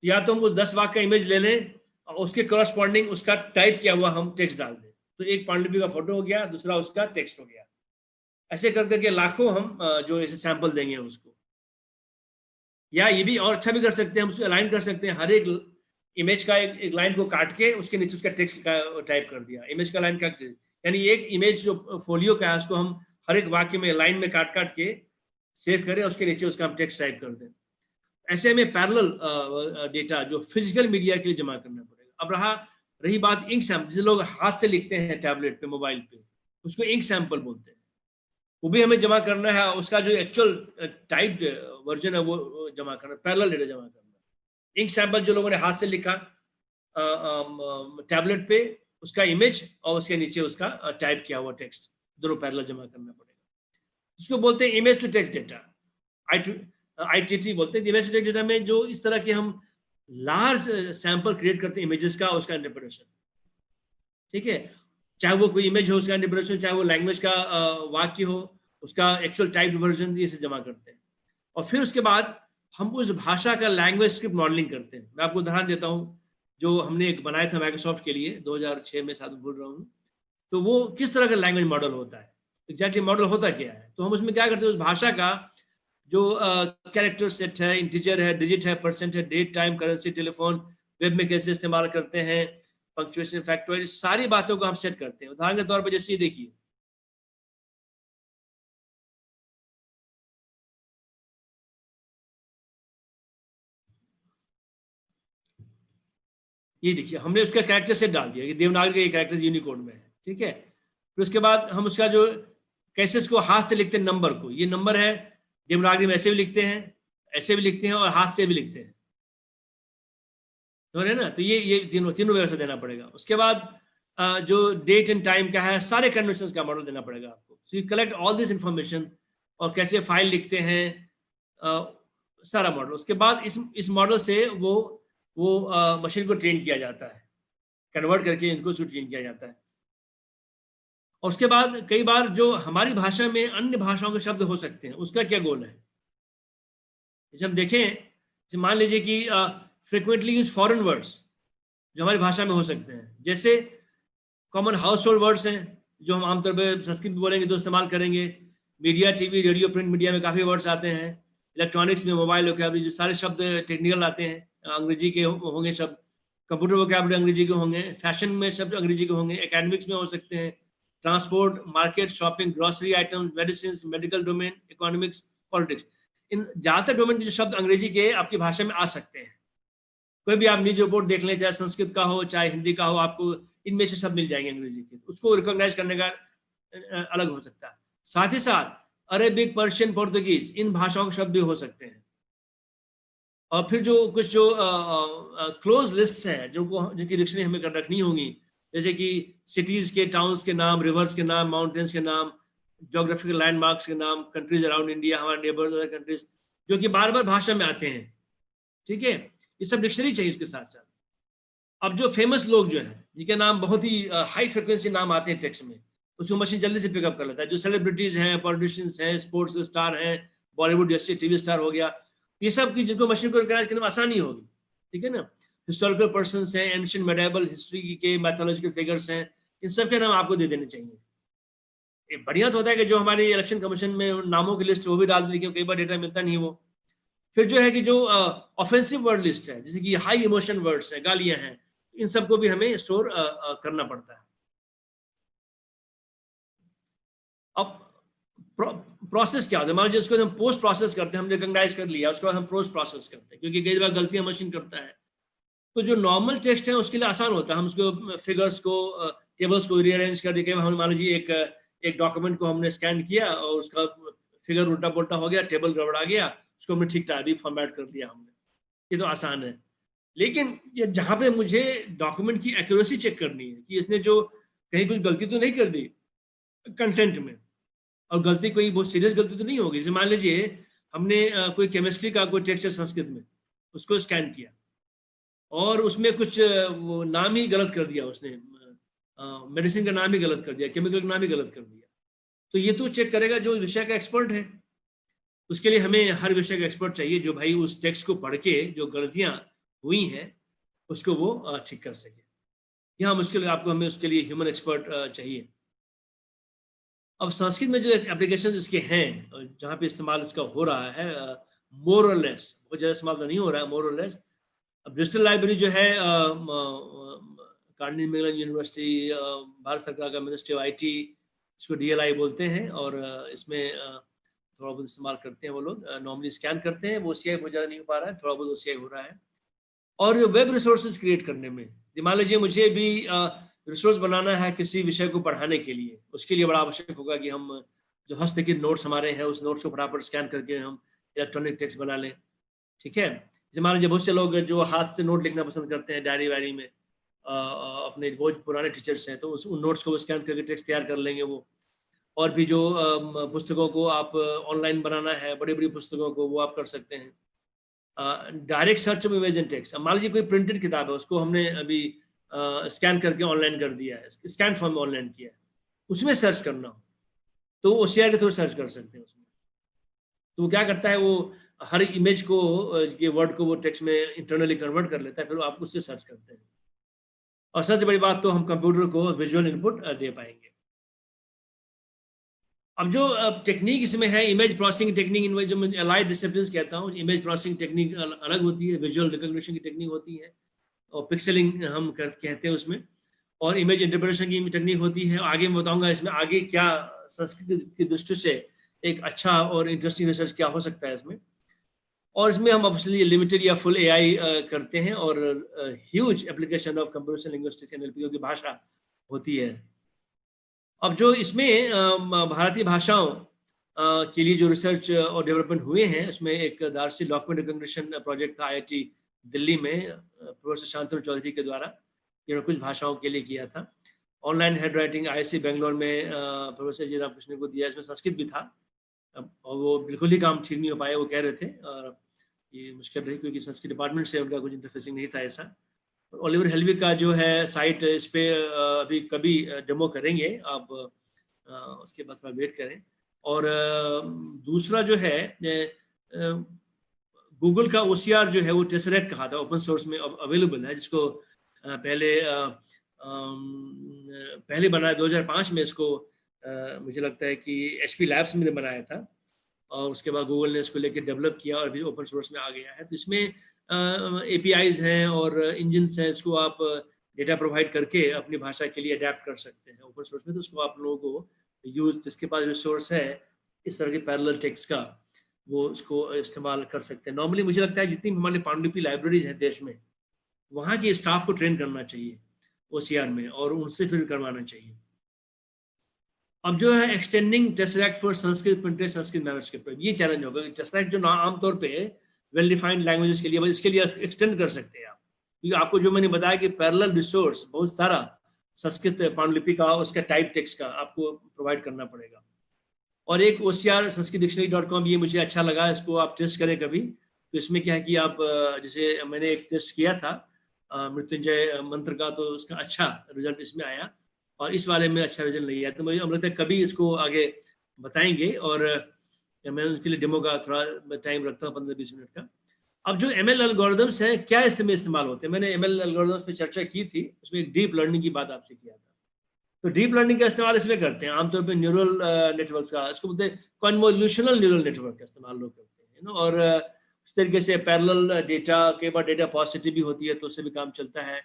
या तो हम उस 10 वाक्य का इमेज ले लें और उसके करस्पॉन्डिंग उसका टाइप किया हुआ हम टेक्स्ट डाल दें, तो एक पांडुलिपि का फोटो हो गया, दूसरा उसका टेक्स्ट हो गया। ऐसे कर करके लाखों हम जो ऐसे सैंपल देंगे उसको। या ये भी और अच्छा भी कर सकते हैं, हम उसको अलाइन कर सकते हैं, हर एक इमेज का एक लाइन को काट के उसके नीचे उसका टेक्स्ट का टाइप कर दिया, इमेज का लाइन काट, यानी एक इमेज जो फोलियो का है उसको हम हर एक वाक्य में लाइन में काट काट के सेव करें, उसके नीचे उसका हम टेक्स्ट टाइप कर दें। ऐसे हमें पैरेलल डेटा जो फिजिकल मीडिया के लिए जमा करना पड़ेगा। अब रही बात इंक सैंपल, जिसे लोग हाथ से लिखते हैं टैबलेट पे, मोबाइल पे, उसको इंक सैंपल बोलते हैं, वो भी हमें जमा करना है। उसका जो एक्चुअल टाइप्ड वर्जन है वो जमा करना, पैरेलल डेटा जमा करना। इंक सैंपल जो लोगों ने हाथ से लिखा टैबलेट पे, उसका इमेज और उसके नीचे उसका टाइप किया हुआ टेक्स्ट, दोनों पैरेलल जमा करना पड़ेगा। इसको बोलते हैं image to text data, ITT बोलते हैं। इमेज टू टेक्स्ट डेटा में जो इस तरह के हम लार्ज सैंपल क्रिएट करते हैं इमेजेस का, उसका इंटरप्रिटेशन, ठीक है, चाहे वो कोई इमेज हो उसका इंटरप्रिटेशन, चाहे वो लैंग्वेज का वाक्य हो उसका एक्चुअल टाइप वर्जन, ये से जमा करते हैं। और फिर उसके बाद हम उस भाषा का लैंग्वेज स्क्रिप्ट मॉडलिंग करते हैं। मैं आपको उदाहरण देता हूँ, जो हमने एक बनाया था माइक्रोसॉफ्ट के लिए 2006 में, शायद भूल रहा हूँ, तो वो किस तरह का लैंग्वेज मॉडल होता है, एग्जैक्टली मॉडल होता क्या है। तो हम उसमें क्या करते हैं, उस भाषा का जो कैरेक्टर सेट है, इंटीजर है, डिजिट है, परसेंट है, date, time, currency, telephone, web में कैसे इस्तेमाल करते हैं, पंक्चुएशन, फैक्टोरियल, सारी बातों को हम सेट करते हैं। उदाहरण के तौर पर जैसे ये देखिए, ये देखिए हमने उसका कैरेक्टर सेट डाल दिया कि देवनागरी का ये कैरेक्टर यूनिकोड में है, ठीक है। फिर उसके बाद हम उसका जो कैसे इसको हाथ से लिखते हैं, नंबर को, ये नंबर है, देवनागरी में ऐसे भी लिखते हैं, ऐसे भी लिखते हैं और हाथ से भी लिखते हैं, तो है ना। तो ये तीनों व्यवस्था देना पड़ेगा। उसके बाद जो डेट एंड टाइम का है, सारे कन्वेंशन का मॉडल देना पड़ेगा आपको। So you collect all this information, और कैसे फाइल लिखते हैं, सारा मॉडल। उसके बाद इस मॉडल से वो मशीन को ट्रेन किया जाता है, कन्वर्ट करके इनको ट्रेन किया जाता है। और उसके बाद कई बार जो हमारी भाषा में अन्य भाषाओं के शब्द हो सकते हैं, उसका क्या गोल है। जैसे हम देखें, जैसे मान लीजिए कि फ्रिक्वेंटली यूज फॉरेन वर्ड्स जो हमारी भाषा में हो सकते हैं, जैसे कॉमन हाउस होल्ड वर्ड्स हैं जो हम आमतौर पर संस्कृत में बोलेंगे तो इस्तेमाल करेंगे। Media, TV, radio, print media में काफ़ी वर्ड्स आते हैं। इलेक्ट्रॉनिक्स में, मोबाइल वोकैबुलरी, जो सारे शब्द टेक्निकल आते हैं, अंग्रेजी के होंगे शब्द। कंप्यूटर वोकैबुलरी अंग्रेजी के होंगे। फैशन में शब्द अंग्रेजी के होंगे। एकेडमिक्स में हो सकते हैं। Transport, market, shopping, grocery item, medicine, medical domain, economics, politics, इन ज़्यादातर डोमेन के जो शब्द अंग्रेजी के आपकी भाषा में आ सकते हैं। कोई भी आप न्यूज रिपोर्ट देख लें, चाहे संस्कृत का हो चाहे हिंदी का हो, आपको इनमें से सब मिल जाएंगे अंग्रेजी के। उसको रिकॉग्नाइज करने का अलग हो सकता है। साथ ही साथ अरेबिक, पर्शियन, पुर्तगीज, इन भाषाओं के शब्द भी हो सकते हैं। और फिर जो कुछ जो क्लोज लिस्ट हैं जिनकी डिक्शनरी हमें कर रखनी होंगी, जैसे कि सिटीज के, टाउन्स के नाम, रिवर्स के नाम, माउंटेन्स के नाम, जोग्राफिकल लैंडमार्क्स के नाम, कंट्रीज अराउंड इंडिया, हमारे नेबर्स, अदर कंट्रीज, जो कि बार बार भाषा में आते हैं, ठीक है। ये सब डिक्शनरी चाहिए उसके साथ साथ। अब जो फेमस लोग जो हैं, जिनके नाम बहुत ही हाई फ्रिक्वेंसी नाम आते हैं टेक्स्ट में, उसको मशीन जल्दी से पिकअप कर लेता है। जो सेलिब्रिटीज हैं, पॉलिटिशियंस हैं, स्पोर्ट्स स्टार हैं, बॉलीवुड जैसे टीवी स्टार हो गया, ये सब की जिनको मशीन को रिकॉग्नाइज करने में आसानी होगी, ठीक है ना। हिस्टोरिकल पर्सन्स हैं, एंशिएंट मेडिएवल हिस्ट्री के मैथोलॉजिकल फिगर्स हैं, इन सब के नाम आपको दे देने चाहिए। ये बढ़िया तो होता है कि जो हमारी इलेक्शन कमीशन में नामों की लिस्ट वो भी डाल दी, क्योंकि कई बार डेटा मिलता नहीं वो। फिर जो है कि जो ऑफेंसिव वर्ड लिस्ट है, जैसे कि हाई इमोशन वर्ड्स हैं, गालियां हैं, इन सबको भी हमें स्टोर करना पड़ता है। अब प्रोसेस क्या होता है, मान लीजिए इसको हम पोस्ट प्रोसेस करते हैं, हमने रिकॉग्नाइज कर लिया, उसके बाद हम पोस्ट प्रोसेस करते हैं, क्योंकि कई बार गलतियां मशीन करता है। तो जो नॉर्मल टेक्स्ट है उसके लिए आसान होता है, हम उसको फिगर्स को, टेबल्स को रीअरेंज कर दें। हम मान लीजिए एक डॉक्यूमेंट को हमने स्कैन किया और उसका फिगर उल्टा पुल्टा हो गया, टेबल गड़बड़ा गया, उसको हमने ठीक ठाक फॉर्मेट कर दिया हमने, ये तो आसान है। लेकिन ये जहाँ पे मुझे डॉक्यूमेंट की एक्यूरेसी चेक करनी है कि इसने जो कहीं कुछ गलती तो नहीं कर दी कंटेंट में, और गलती कोई बहुत सीरियस गलती तो नहीं होगी। जैसे मान लीजिए हमने कोई केमिस्ट्री का कोई टेक्स्ट है संस्कृत में, उसको स्कैन किया और उसमें कुछ वो नाम ही गलत कर दिया उसने, मेडिसिन का नाम ही गलत कर दिया, केमिकल का नाम ही गलत कर दिया, तो ये तो चेक करेगा जो विषय का एक्सपर्ट है। उसके लिए हमें हर विषय का एक्सपर्ट चाहिए जो भाई उस टेक्स्ट को पढ़ के जो गलतियाँ हुई हैं उसको वो ठीक कर सके। यहाँ मुश्किल आपको, हमें उसके लिए ह्यूमन एक्सपर्ट चाहिए। अब संस्कृत में जो एप्लीकेशन इसके हैं जहाँ पे इस्तेमाल इसका हो रहा है, मोर और लेस, बहुत ज़्यादा इस्तेमाल तो नहीं हो रहा है, मोर और लेस। अब डिजिटल लाइब्रेरी जो है कार्नेगी मेलन यूनिवर्सिटी, भारत सरकार का मिनिस्ट्री ऑफ आईटी, इसको डीएलआई बोलते हैं, और इसमें थोड़ा बहुत इस्तेमाल करते हैं वो लोग। नॉर्मली स्कैन करते हैं, वो ओसीआई बहुत ज़्यादा नहीं हो पा रहा है, थोड़ा बहुत ओसीआई हो रहा है। और वेब रिसोर्सेज क्रिएट करने में, मान लीजिए मुझे भी रिसोर्स बनाना है किसी विषय को पढ़ाने के लिए, उसके लिए बड़ा आवश्यक होगा कि हम जो हस्तलिखित नोट्स हमारे हैं, उस नोट्स को फटाफट स्कैन करके हम इलेक्ट्रॉनिक टेक्स्ट बना लें। ठीक है, जैसे मान लीजिए बहुत से लोग जो हाथ से नोट लिखना पसंद करते हैं डायरी वायरी में, अपने बहुत पुराने टीचर्स हैं, तो उन नोट्स को स्कैन करके टेक्स्ट तैयार कर लेंगे वो। और भी जो पुस्तकों को आप ऑनलाइन बनाना है, बड़ी बड़ी पुस्तकों को, वो आप कर सकते हैं। Direct search of image and text, मान लीजिए कोई प्रिंटेड किताब है, उसको हमने अभी स्कैन करके ऑनलाइन कर दिया है, स्कैन फॉर्म में ऑनलाइन किया है, उसमें सर्च करना हो तो ओसीआर के थ्रू सर्च कर सकते हैं उसमें। तो वो क्या करता है, वो हर इमेज को, ये वर्ड को वो टेक्स्ट में इंटरनली कन्वर्ट कर लेता है, फिर आप उससे सर्च करते हैं। और सबसे बड़ी बात तो हम कंप्यूटर को विजुअल इनपुट दे पाएंगे। अब जो टेक्निक इसमें है, इमेज प्रोसेसिंग टेक्निक, जो मैं अलाइड डिसिप्लिन्स कहता हूँ, इमेज प्रोसेसिंग टेक्निक अलग होती है, विजुअल रिकॉग्निशन की टेक्निक होती है, और पिक्सेलिंग हम कहते हैं उसमें, और इमेज इंटरप्रिटेशन की टेक्निक होती है। आगे मैं बताऊंगा इसमें आगे क्या संस्कृति की दृष्टि से एक अच्छा और इंटरेस्टिंग रिसर्च क्या हो सकता है इसमें। और इसमें हम ऑब्वियसली लिमिटेड या फुल एआई करते हैं, और huge application of computation linguistics NLP की भाषा होती है। अब जो इसमें भारतीय भाषाओं के लिए जो रिसर्च और डेवलपमेंट हुए हैं, उसमें एक दार्सी डॉक्यूमेंट रिकॉग्निशन प्रोजेक्ट था आईआईटी दिल्ली में, प्रोफेसर शांतनु चौधरी के द्वारा, जिन्होंने कुछ भाषाओं के लिए किया था। Online hand writing IIC Bangalore में प्रोफेसर जी रामकृष्ण को दिया, इसमें संस्कृत भी था, और वो बिल्कुल ही काम ठीक नहीं हो पाया, वो कह रहे थे, और ये मुश्किल रही क्योंकि संस्कृत डिपार्टमेंट से उनका कुछ इंटरफेसिंग नहीं था ऐसा। ओलिवर हेल्विक का जो है साइट, इस पे अभी कभी डेमो करेंगे आप, उसके बाद थोड़ा वेट करें। और दूसरा जो है, गूगल का ओसीआर जो है वो टेसरेक्ट कहा था, ओपन सोर्स में अवेलेबल है, जिसको पहले बनाया 2005 में, इसको मुझे लगता है कि एचपी लैब्स में बनाया था, और उसके बाद गूगल ने इसको लेके डेवलप किया और भी ओपन सोर्स में आ गया है। तो इसमें एपीआईज हैं और इंजन्स हैं, इसको आप डेटा प्रोवाइड करके अपनी भाषा के लिए अडेप्ट कर सकते हैं ओपन सोर्स में। तो उसको आप लोगों को यूज, जिसके पास रिसोर्स है इस तरह के पैरेलल टेक्स्ट का, वो उसको इस्तेमाल कर सकते हैं। नॉर्मली मुझे लगता है जितनी हमारे पांडुलिपि लाइब्रेरीज हैं देश में, वहाँ के स्टाफ को ट्रेन करना चाहिए ओसीआर में, और उनसे फिर करवाना चाहिए। अब जो है extending Tesseract for Sanskrit printed Sanskrit manuscript, ये चैलेंज होगा। टेसरेक्ट जो आमतौर पे वेल डिफाइंड लैंग्वेजेस के लिए, इसके लिए एक्सटेंड कर सकते हैं आप, क्योंकि आपको जो मैंने बताया कि पैरेलल रिसोर्स बहुत सारा संस्कृत पांडुलिपि का, उसका टाइप टेक्स्ट का आपको प्रोवाइड करना पड़ेगा। और एक OCR sanskritdictionary.com, ये मुझे अच्छा लगा, इसको आप टेस्ट करें कभी। तो इसमें क्या है कि आप, जैसे मैंने एक टेस्ट किया था मृत्युंजय मंत्र का, तो उसका अच्छा रिजल्ट इसमें आया, और इस वाले में अच्छा रिजल्ट नहीं आया। तो मुझे लगता है कभी इसको आगे बताएंगे, और मैं उसके लिए डेमो का थोड़ा टाइम रखता हूँ 15-20 मिनट का। अब जो ML एल्गोरिदम्स है, क्या इसमें इस्तेमाल होते हैं, मैंने ML एल्गोरिदम्स पे चर्चा की थी, उसमें एक डीप लर्निंग की बात आपसे किया था। तो डीप लर्निंग का इस्तेमाल इसमें करते हैं आमतौर पे न्यूरल नेटवर्क का, इसको बोलते हैं कन्वोल्यूशनल न्यूरल नेटवर्क का इस्तेमाल लोग करते हैं ना। और इस तरीके से पैरेलल डेटा, कई बार डेटा पॉजिटिव भी होती है तो उससे भी काम चलता है।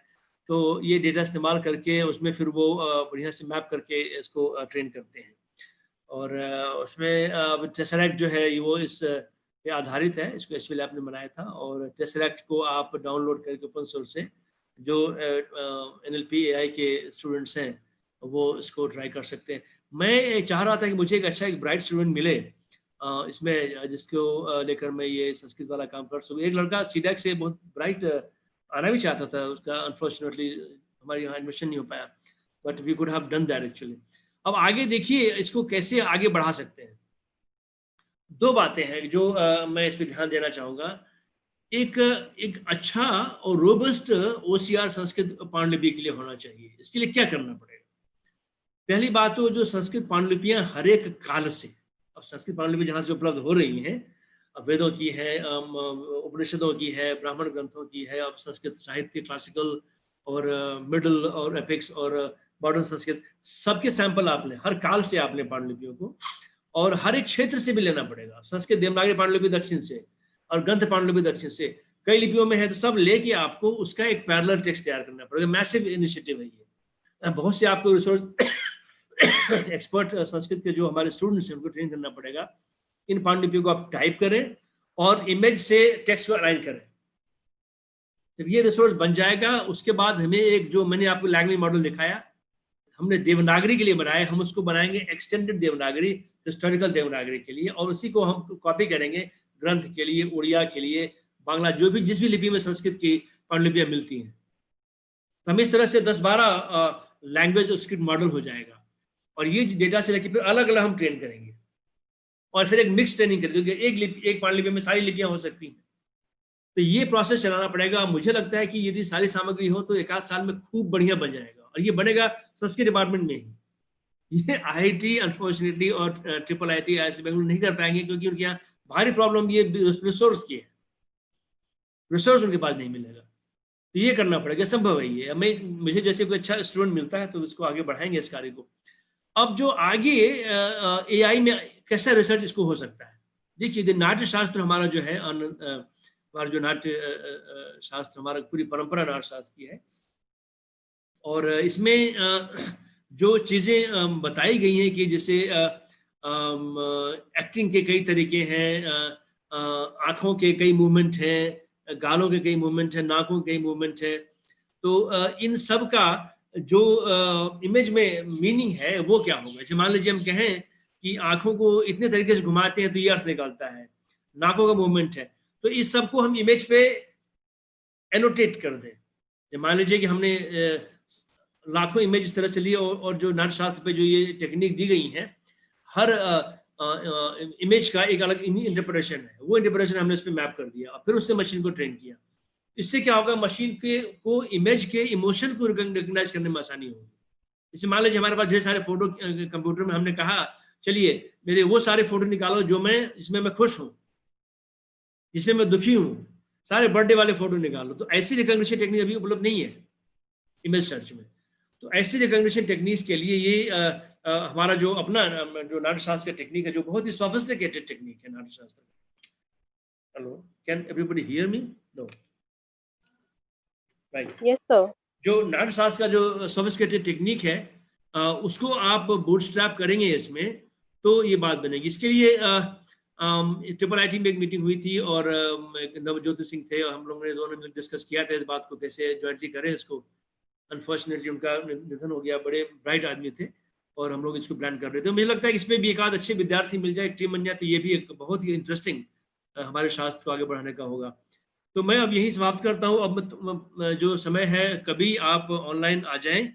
तो ये डेटा इस्तेमाल करके उसमें फिर वो बढ़िया से मैप करके इसको ट्रेन करते हैं। और उसमें टेसरेक्ट जो है वो इस पे आधारित है, इसको एचपी लैब ने बनाया था। और टेसरेक्ट को आप डाउनलोड करके ओपन सोर्स से, जो NLP AI के स्टूडेंट्स हैं वो इसको ट्राई कर सकते हैं। मैं चाह रहा था कि मुझे एक अच्छा एक ब्राइट स्टूडेंट मिले इसमें, जिसको लेकर मैं ये संस्कृत वाला काम कर सकूँ। एक लड़का सीडेक से बहुत ब्राइट आना भी चाहता था, उसका अनफॉर्चुनेटली हमारे यहाँ एडमिशन नहीं हो पाया, but we could have done that actually. अब आगे देखिए इसको कैसे आगे बढ़ा सकते हैं। दो बातें हैं जो मैं इस पर ध्यान देना चाहूँगा। एक अच्छा और रोबस्ट OCR संस्कृत पांडुलिपि के लिए होना चाहिए। इसके लिए क्या करना पड़ेगा? पहली बात तो जो संस्कृत पांडुलिपियां हर एक काल से, अब संस्कृत पांडुलिपि जहाँ से उपलब्ध हो रही हैं, अब वेदों की है, उपनिषदों की है, ब्राह्मण ग्रंथों की है, अब संस्कृत साहित्य क्लासिकल और मिडल और एपिक्स और मॉडर्न संस्कृत, सबके सैंपल आप लें, हर काल से आप लें पांडुलिपियों को, और हर एक क्षेत्र से भी लेना पड़ेगा। संस्कृत देवनागरी पांडुलिपि दक्षिण से, और ग्रंथ पांडुलिपि दक्षिण से, कई लिपियों में है, तो सब लेके आपको उसका एक पैरेलल टेक्स्ट तैयार करना पड़ेगा। मैसिव इनिशिएटिव है ये। बहुत से आपको रिसोर्स एक्सपर्ट संस्कृत के जो हमारे स्टूडेंट्स हैं उनको ट्रेन करना पड़ेगा। इन पांडुलिपियों को आप टाइप करें और इमेज से टेक्स्ट को अलाइन करें। जब ये रिसोर्स बन जाएगा, उसके बाद हमें एक, जो मैंने आपको लैंग्वेज मॉडल दिखाया, हमने देवनागरी के लिए बनाया, हम उसको बनाएंगे एक्सटेंडेड देवनागरी, हिस्टोरिकल देवनागरी के लिए, और उसी को हम कॉपी करेंगे ग्रंथ के लिए, उड़िया के लिए, बांग्ला, जो भी जिस भी लिपि में संस्कृत की पांडुलिपियां मिलती हैं। तो हम इस तरह से 10-12 लैंग्वेज स्क्रिप्ट मॉडल हो जाएगा, और ये डेटा से लेकर फिर अलग अलग हम ट्रेन करेंगे, और फिर एक मिक्स ट्रेनिंग करेंगे, क्योंकि एक पांडुलिपि में सारी लिपियां हो सकती हैं। तो ये प्रोसेस चलाना पड़ेगा। मुझे लगता है कि यदि सारी सामग्री हो तो 1 आध साल में खूब बढ़िया बन जाएगा, और ये बनेगा संस्कृत डिपार्टमेंट में ही। ये IIT अनफॉर्चुनेटली और IIIT IISc बेंगलुरु नहीं कर पाएंगे, क्योंकि उनके यहाँ भारी प्रॉब्लम ये रिसोर्स की है, रिसोर्स उनके पास नहीं मिलेगा। तो ये करना पड़ेगा, संभव है ये। मुझे जैसे कोई अच्छा स्टूडेंट मिलता है तो इसको आगे बढ़ाएंगे इस कार्य को। अब जो आगे AI में कैसा रिसर्च इसको हो सकता है, देखिए नाट्य शास्त्र हमारा जो है, हमारा जो नाट्य शास्त्र, हमारा पूरी परंपरा नाट्य शास्त्र की है, और इसमें जो चीज़ें बताई गई हैं कि जैसे एक्टिंग के कई तरीके हैं, आँखों के कई मूवमेंट हैं, गालों के कई मूवमेंट हैं, नाकों के कई मूवमेंट है, तो इन सब का जो इमेज में मीनिंग है वो क्या होगा। जैसे मान लीजिए हम कहें कि आँखों को इतने तरीके से घुमाते हैं तो ये अर्थ निकलता है, नाकों का मूवमेंट है, तो इस सब को हम इमेज पे एनोटेट कर दें। मान लीजिए कि हमने लाखों इमेज इस तरह से लिए, और जो नाट्य शास्त्र पे जो ये टेक्निक दी गई है, हर इमेज का एक अलग इंटरप्रिटेशन है, वो इंटरप्रिटेशन हमने उस पर मैप कर दिया, और फिर उससे मशीन को ट्रेन किया। इससे क्या होगा, मशीन को इमेज के इमोशन को रिकॉग्नाइज करने में आसानी होगी। जैसे मान लीजिए हमारे पास ढेर सारे फोटो कंप्यूटर में, हमने कहा चलिए मेरे वो सारे फोटो निकालो जिसमें मैं खुश हूँ, जिसमें मैं दुखी हूँ, सारे बर्थडे वाले फोटो निकालो। तो ऐसी रिकॉग्निशन टेक्निक अभी उपलब्ध नहीं है इमेज सर्च में। तो ऐसी रिकॉग्निशन टेक्निक्स के लिए ये हमारा जो अपना जो नाट्य शास्त्र का टेक्निक है, जो बहुत ही सोफिस्टिकेटेड टेक्निक है नाट्य शास्त्र का। Hello, can everybody hear me? No, right? Yes sir. जो नाट्य शास्त्र का जो सोफिस्टिकेटेड टेक्निक है, उसको आप बूटस्ट्रैप करेंगे इसमें, तो ये बात बनेगी। इसके लिए IIIT में एक मीटिंग हुई थी, और नवज्योति सिंह थे, और हम लोगों ने दोनों मिलकर डिस्कस किया था इस बात को कैसे ज्वाइंटली करें इसको। अनफॉर्चुनेटली उनका निधन हो गया, बड़े ब्राइट आदमी थे, और हम लोग इसको प्लान कर रहे थे। मुझे लगता है कि इसमें भी एक आध अच्छे विद्यार्थी मिल जाए, एक टीम बन जाए, तो ये भी एक बहुत ही इंटरेस्टिंग हमारे शास्त्र को आगे बढ़ाने का होगा। तो मैं अब यही समाप्त करता हूँ। अब जो समय है, कभी आप ऑनलाइन आ जाएं,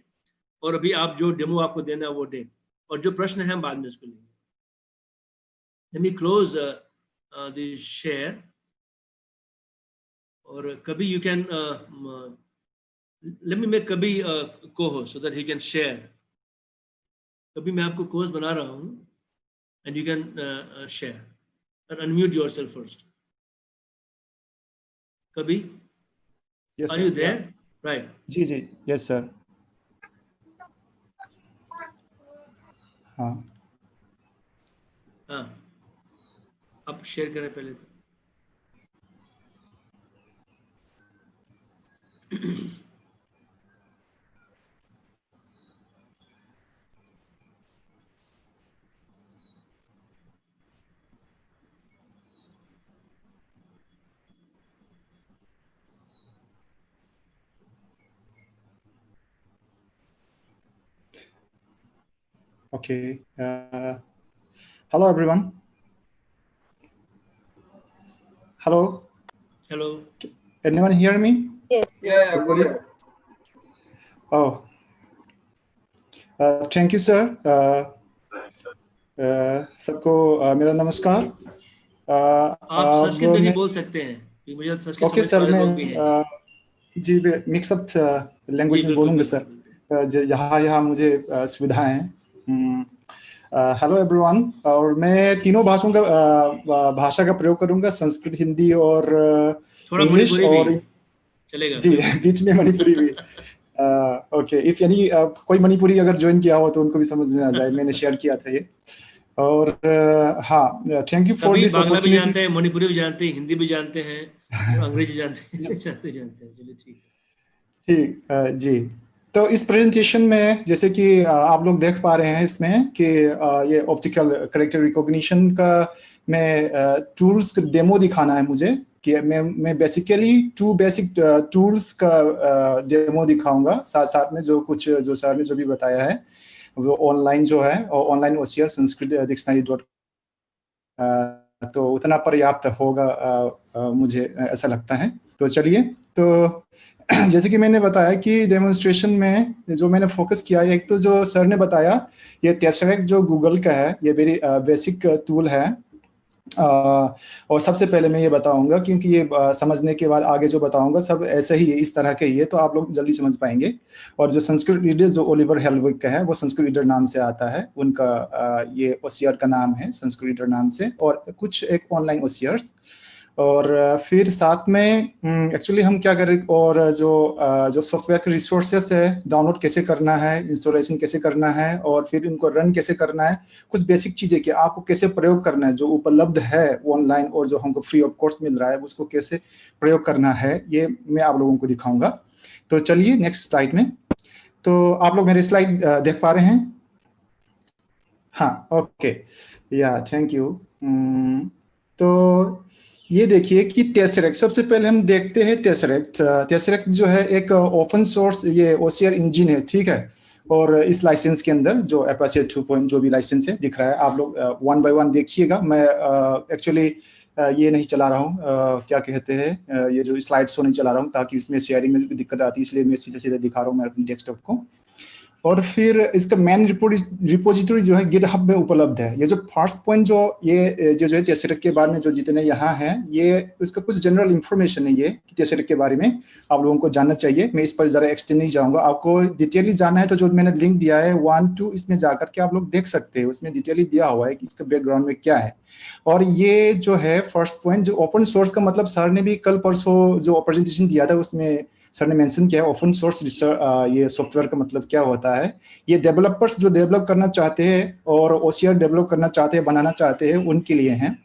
और अभी आप जो डेमो आपको देना है वो दें, और जो प्रश्न है हम बाद में उसको लेंगे। Let me close the share, or Kabir, you can let me make Kabir co-host so that he can share. Kabir, मैं आपको co-host बना रहा हूँ, and you can share and unmute yourself first. Kabir, yes, are sir. you there? Yeah. Right. Ji, yes sir. हाँ, आप share करें पहले तो। okay. Hello everyone. Hello. Hello. Anyone hear me? Yes. Yeah. Oh. Thank you sir. सबको मेरा नमस्कार। आप संस्कृत में भी बोल सकते हैं, मुझे संस्कृत ओके सर, मैं जी मिक्स अप लैंग्वेज में बोलूँगा सर, यहाँ मुझे सुविधाएं हैं। हेलो एवरीवन, और मैं तीनों भाषा का प्रयोग करूंगा, संस्कृत, हिंदी और इंग्लिश, और चलेगा जी बीच में मणिपुरी भी। ओके, इफ यानी कोई मणिपुरी अगर ज्वाइन किया हो तो उनको भी समझ में आ जाए, मैंने शेयर किया था ये। और हाँ, थैंक यू फॉर सभी दिस बांग्ला भी अपॉर्चुनिटी। जानते हैं, मणिपुरी भी जानते हैं, हिंदी भी जानते हैं, और अंग्रेजी जानते हैं, जानते हैं। चलिए ठीक है। ठीक, जी। तो इस प्रेजेंटेशन में जैसे कि आप लोग देख पा रहे हैं इसमें कि ये ऑप्टिकल कैरेक्टर रिकॉग्निशन का मैं टूल्स का डेमो दिखाना है मुझे, कि मैं बेसिकली 2 बेसिक टूल्स का डेमो दिखाऊंगा, साथ साथ में जो कुछ जो सर ने जो भी बताया है वो ऑनलाइन जो है, और online OCR Sanskrit dictionary dot, तो उतना पर्याप्त होगा मुझे ऐसा लगता है। तो चलिए, तो जैसे कि मैंने बताया कि डेमोन्स्ट्रेशन में जो मैंने फोकस किया है, एक तो जो सर ने बताया ये टेसरेक्ट जो गूगल का है, ये वेरी बेसिक टूल है। और सबसे पहले मैं ये बताऊंगा, क्योंकि ये समझने के बाद आगे जो बताऊंगा सब ऐसे ही है, इस तरह के ही है, तो आप लोग जल्दी समझ पाएंगे। और जो संस्कृत रीडर जो ओलिवर हेलविग का है, वो संस्कृत रीडर नाम से आता है, उनका ये ओसीआर का नाम है संस्कृत रीडर नाम से, और कुछ एक ऑनलाइन ओसीआर। और फिर साथ में एक्चुअली हम क्या करें, और जो सॉफ्टवेयर के रिसोर्सेस है, डाउनलोड कैसे करना है, इंस्टॉलेशन कैसे करना है, और फिर इनको रन कैसे करना है, कुछ बेसिक चीज़ें कि आपको कैसे प्रयोग करना है, जो उपलब्ध है ऑनलाइन और जो हमको फ्री ऑफ कॉस्ट मिल रहा है, उसको कैसे प्रयोग करना है, ये मैं आप लोगों को दिखाऊंगा। तो चलिए नेक्स्ट स्लाइड में। तो आप लोग मेरे स्लाइड देख पा रहे हैं? हाँ, ओके, या थैंक यू। तो ये देखिए कि टेसरेक्ट, सबसे पहले हम देखते हैं टेसरेक्ट। टेसरेक्ट जो है एक ओपन सोर्स ये ओसीआर इंजन है, ठीक है। और इस लाइसेंस के अंदर जो अपाचे 2 जो भी लाइसेंस है दिख रहा है, आप लोग 1 बाय 1 देखिएगा। मैं एक्चुअली ये नहीं चला रहा हूँ, क्या कहते हैं, ये जो स्लाइड शो नहीं चला रहा हूँ, ताकि इसमें शेयरिंग में दिक्कत आती है, इसलिए मैं सीधे सीधे दिखा रहा हूँ मैं अपने डेस्कटॉप को। और फिर इसका मेन रिपोजिटरी जो है गिटहब में उपलब्ध है। ये जो फर्स्ट पॉइंट जो ये जो है टेसरेक्ट के बारे में जो जितने यहाँ हैं, ये इसका कुछ जनरल इंफॉर्मेशन है, ये टेसरेक्ट के बारे में आप लोगों को जानना चाहिए। मैं इस पर ज़रा एक्सटेंड नहीं जाऊँगा, आपको डिटेयली जानना है तो जो मैंने लिंक दिया है 1-2 इसमें जाकर के आप लोग देख सकते हैं, उसमें डिटेयली दिया हुआ है कि इसका बैकग्राउंड में क्या है। और ये जो है फर्स्ट पॉइंट, जो ओपन सोर्स का मतलब सर ने भी कल परसों जो प्रेजेंटेशन दिया था उसमें सर ने मेंशन किया है, ओपन सोर्स ये सॉफ्टवेयर का मतलब क्या होता है। ये डेवलपर्स जो डेवलप करना चाहते हैं और ओसीआर डेवलप करना चाहते हैं, बनाना चाहते हैं, उनके लिए हैं।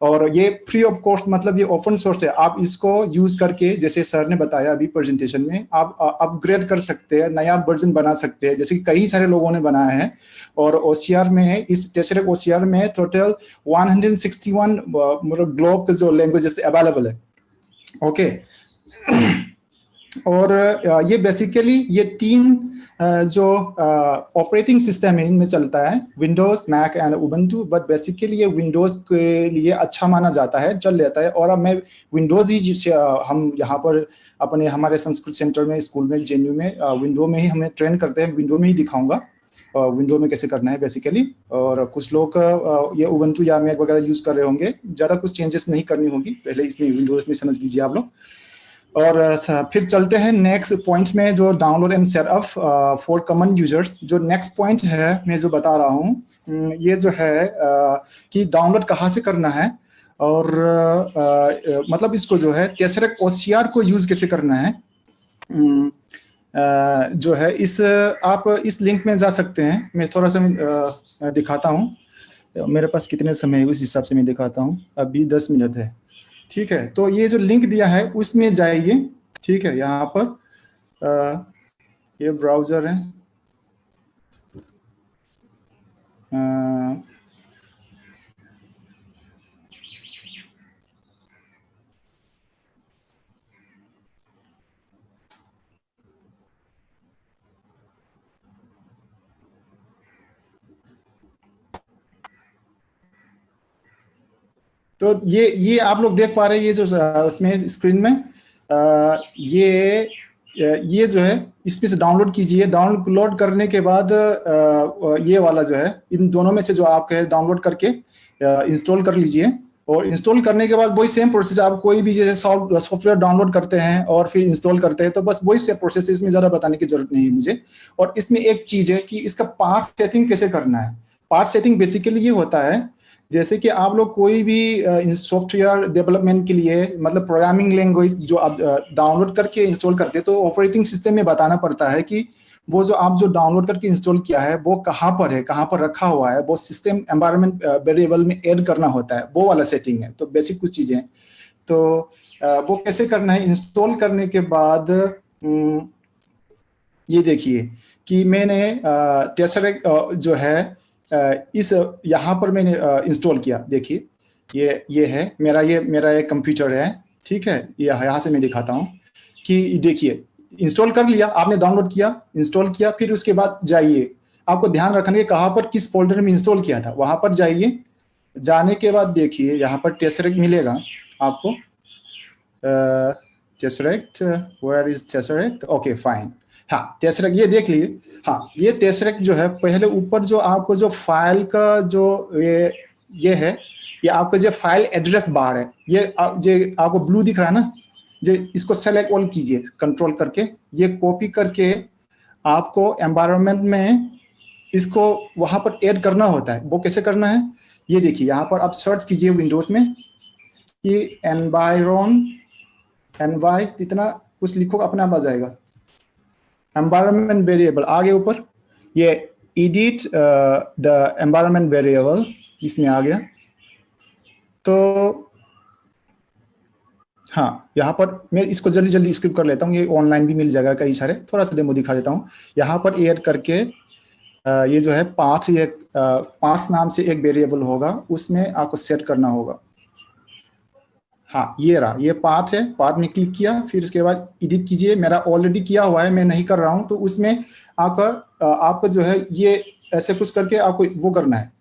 और ये फ्री ऑफ कॉस्ट मतलब ये ओपन सोर्स है, आप इसको यूज करके जैसे सर ने बताया अभी प्रेजेंटेशन में, आप अपग्रेड कर सकते हैं, नया वर्जन बना सकते हैं, जैसे कि कई सारे लोगों ने बनाया है। और ओसीआर में, इस टेसरेक्ट ओसीआर में टोटल 161 मतलब ग्लोब के जो लैंग्वेजेस अवेलेबल है, ओके। और ये बेसिकली ये 3 जो ऑपरेटिंग सिस्टम है इनमें चलता है, Windows, Mac and Ubuntu, but basically ये विंडोज के लिए अच्छा माना जाता है, चल लेता है। और अब मैं विंडोज ही हम यहाँ पर अपने हमारे संस्कृत सेंटर में, स्कूल में, जेएनयू में विंडो में ही हमें ट्रेन करते हैं, विंडो में ही दिखाऊंगा विंडो में कैसे करना है बेसिकली। और कुछ लोग ये उबंटू या मैक वगैरह यूज कर रहे होंगे, ज़्यादा कुछ चेंजेस नहीं करनी होगी, पहले इसमें विंडोज में समझ लीजिए आप लोग। और फिर चलते हैं नेक्स्ट पॉइंट्स में, जो download and setup for common users. जो नेक्स्ट पॉइंट है मैं जो बता रहा हूँ, ये जो है कि डाउनलोड कहाँ से करना है, और मतलब इसको जो है टेसरेक्ट ओसीआर को यूज कैसे करना है, जो है इस आप इस लिंक में जा सकते हैं। मैं थोड़ा सा दिखाता हूँ, मेरे पास कितने समय है उस हिसाब से मैं दिखाता हूँ। अभी 10 मिनट है, ठीक है। तो ये जो लिंक दिया है उसमें जाइए, ठीक है। यहाँ पर ये ब्राउजर है, तो ये आप लोग देख पा रहे हैं, ये जो उसमें स्क्रीन में ये जो है इसमें से डाउनलोड कीजिए। डाउनलोड करने के बाद ये वाला जो है, इन दोनों में से जो आप कहे डाउनलोड करके इंस्टॉल कर लीजिए। और इंस्टॉल करने के बाद वही सेम प्रोसेस, आप कोई भी जैसे सॉफ्टवेयर डाउनलोड करते हैं और फिर इंस्टॉल करते हैं, तो बस वही सेम प्रोसेस, इसमें ज़्यादा बताने की जरूरत नहीं है मुझे। और इसमें एक चीज़ है कि इसका पाथ सेटिंग कैसे करना है। पाथ सेटिंग बेसिकली ये होता है, जैसे कि आप लोग कोई भी सॉफ्टवेयर डेवलपमेंट के लिए मतलब प्रोग्रामिंग लैंग्वेज जो आप डाउनलोड करके इंस्टॉल करते हैं, तो ऑपरेटिंग सिस्टम में बताना पड़ता है कि वो जो आप जो डाउनलोड करके इंस्टॉल किया है वो कहाँ पर है, कहाँ पर रखा हुआ है, वो सिस्टम एनवायरनमेंट वेरिएबल में ऐड करना होता है, वो वाला सेटिंग है। तो बेसिक कुछ चीजें हैं। तो वो कैसे करना है, इंस्टॉल करने के बाद ये देखिए कि मैंने टेसरेक्ट जो है इस यहाँ पर मैंने इंस्टॉल किया। देखिए ये है मेरा एक कंप्यूटर है, ठीक है। ये यहाँ से मैं दिखाता हूँ कि देखिए इंस्टॉल कर लिया आपने, डाउनलोड किया, इंस्टॉल किया, फिर उसके बाद जाइए, आपको ध्यान रखना है कहाँ पर किस फोल्डर में इंस्टॉल किया था, वहां पर जाइए। जाने के बाद देखिए यहाँ पर टेसरेक्ट मिलेगा आपको। Tesseract, where is Tesseract, okay fine. हाँ टेसरेक्ट ये देख लिए। हाँ ये टेसरेक्ट जो है पहले ऊपर जो आपको जो फाइल का जो ये है, ये आपका जो फाइल एड्रेस बार है, ये आपको ब्लू दिख रहा है ना, जो इसको सेलेक्ट ऑल कीजिए कंट्रोल करके, ये कॉपी करके आपको एनवायरनमेंट में इसको वहां पर ऐड करना होता है। वो कैसे करना है ये देखिए, यहाँ पर आप सर्च कीजिए विंडोज में कि एनवाय इतना कुछ लिखो, अपने आप आ जाएगा। एनवायरनमेंट वेरिएबल आगे ऊपर ये एडिट द एनवायरनमेंट वेरिएबल, इसमें आ गया। तो हाँ यहाँ पर मैं इसको जल्दी जल्दी स्किप कर लेता हूँ, ये ऑनलाइन भी मिल जाएगा कई सारे, थोड़ा सा डेमो दिखा देता हूँ। यहाँ पर ऐड करके ये जो है पाथ, ये पाथ नाम से एक वेरिएबल होगा, उसमें आपको सेट करना होगा। हाँ ये रहा, ये पाथ है, पाथ में क्लिक किया, फिर उसके बाद एडिट कीजिए। मेरा ऑलरेडी किया हुआ है, मैं नहीं कर रहा हूँ, तो उसमें आपका जो है ये ऐसे कुछ करके आपको वो करना है,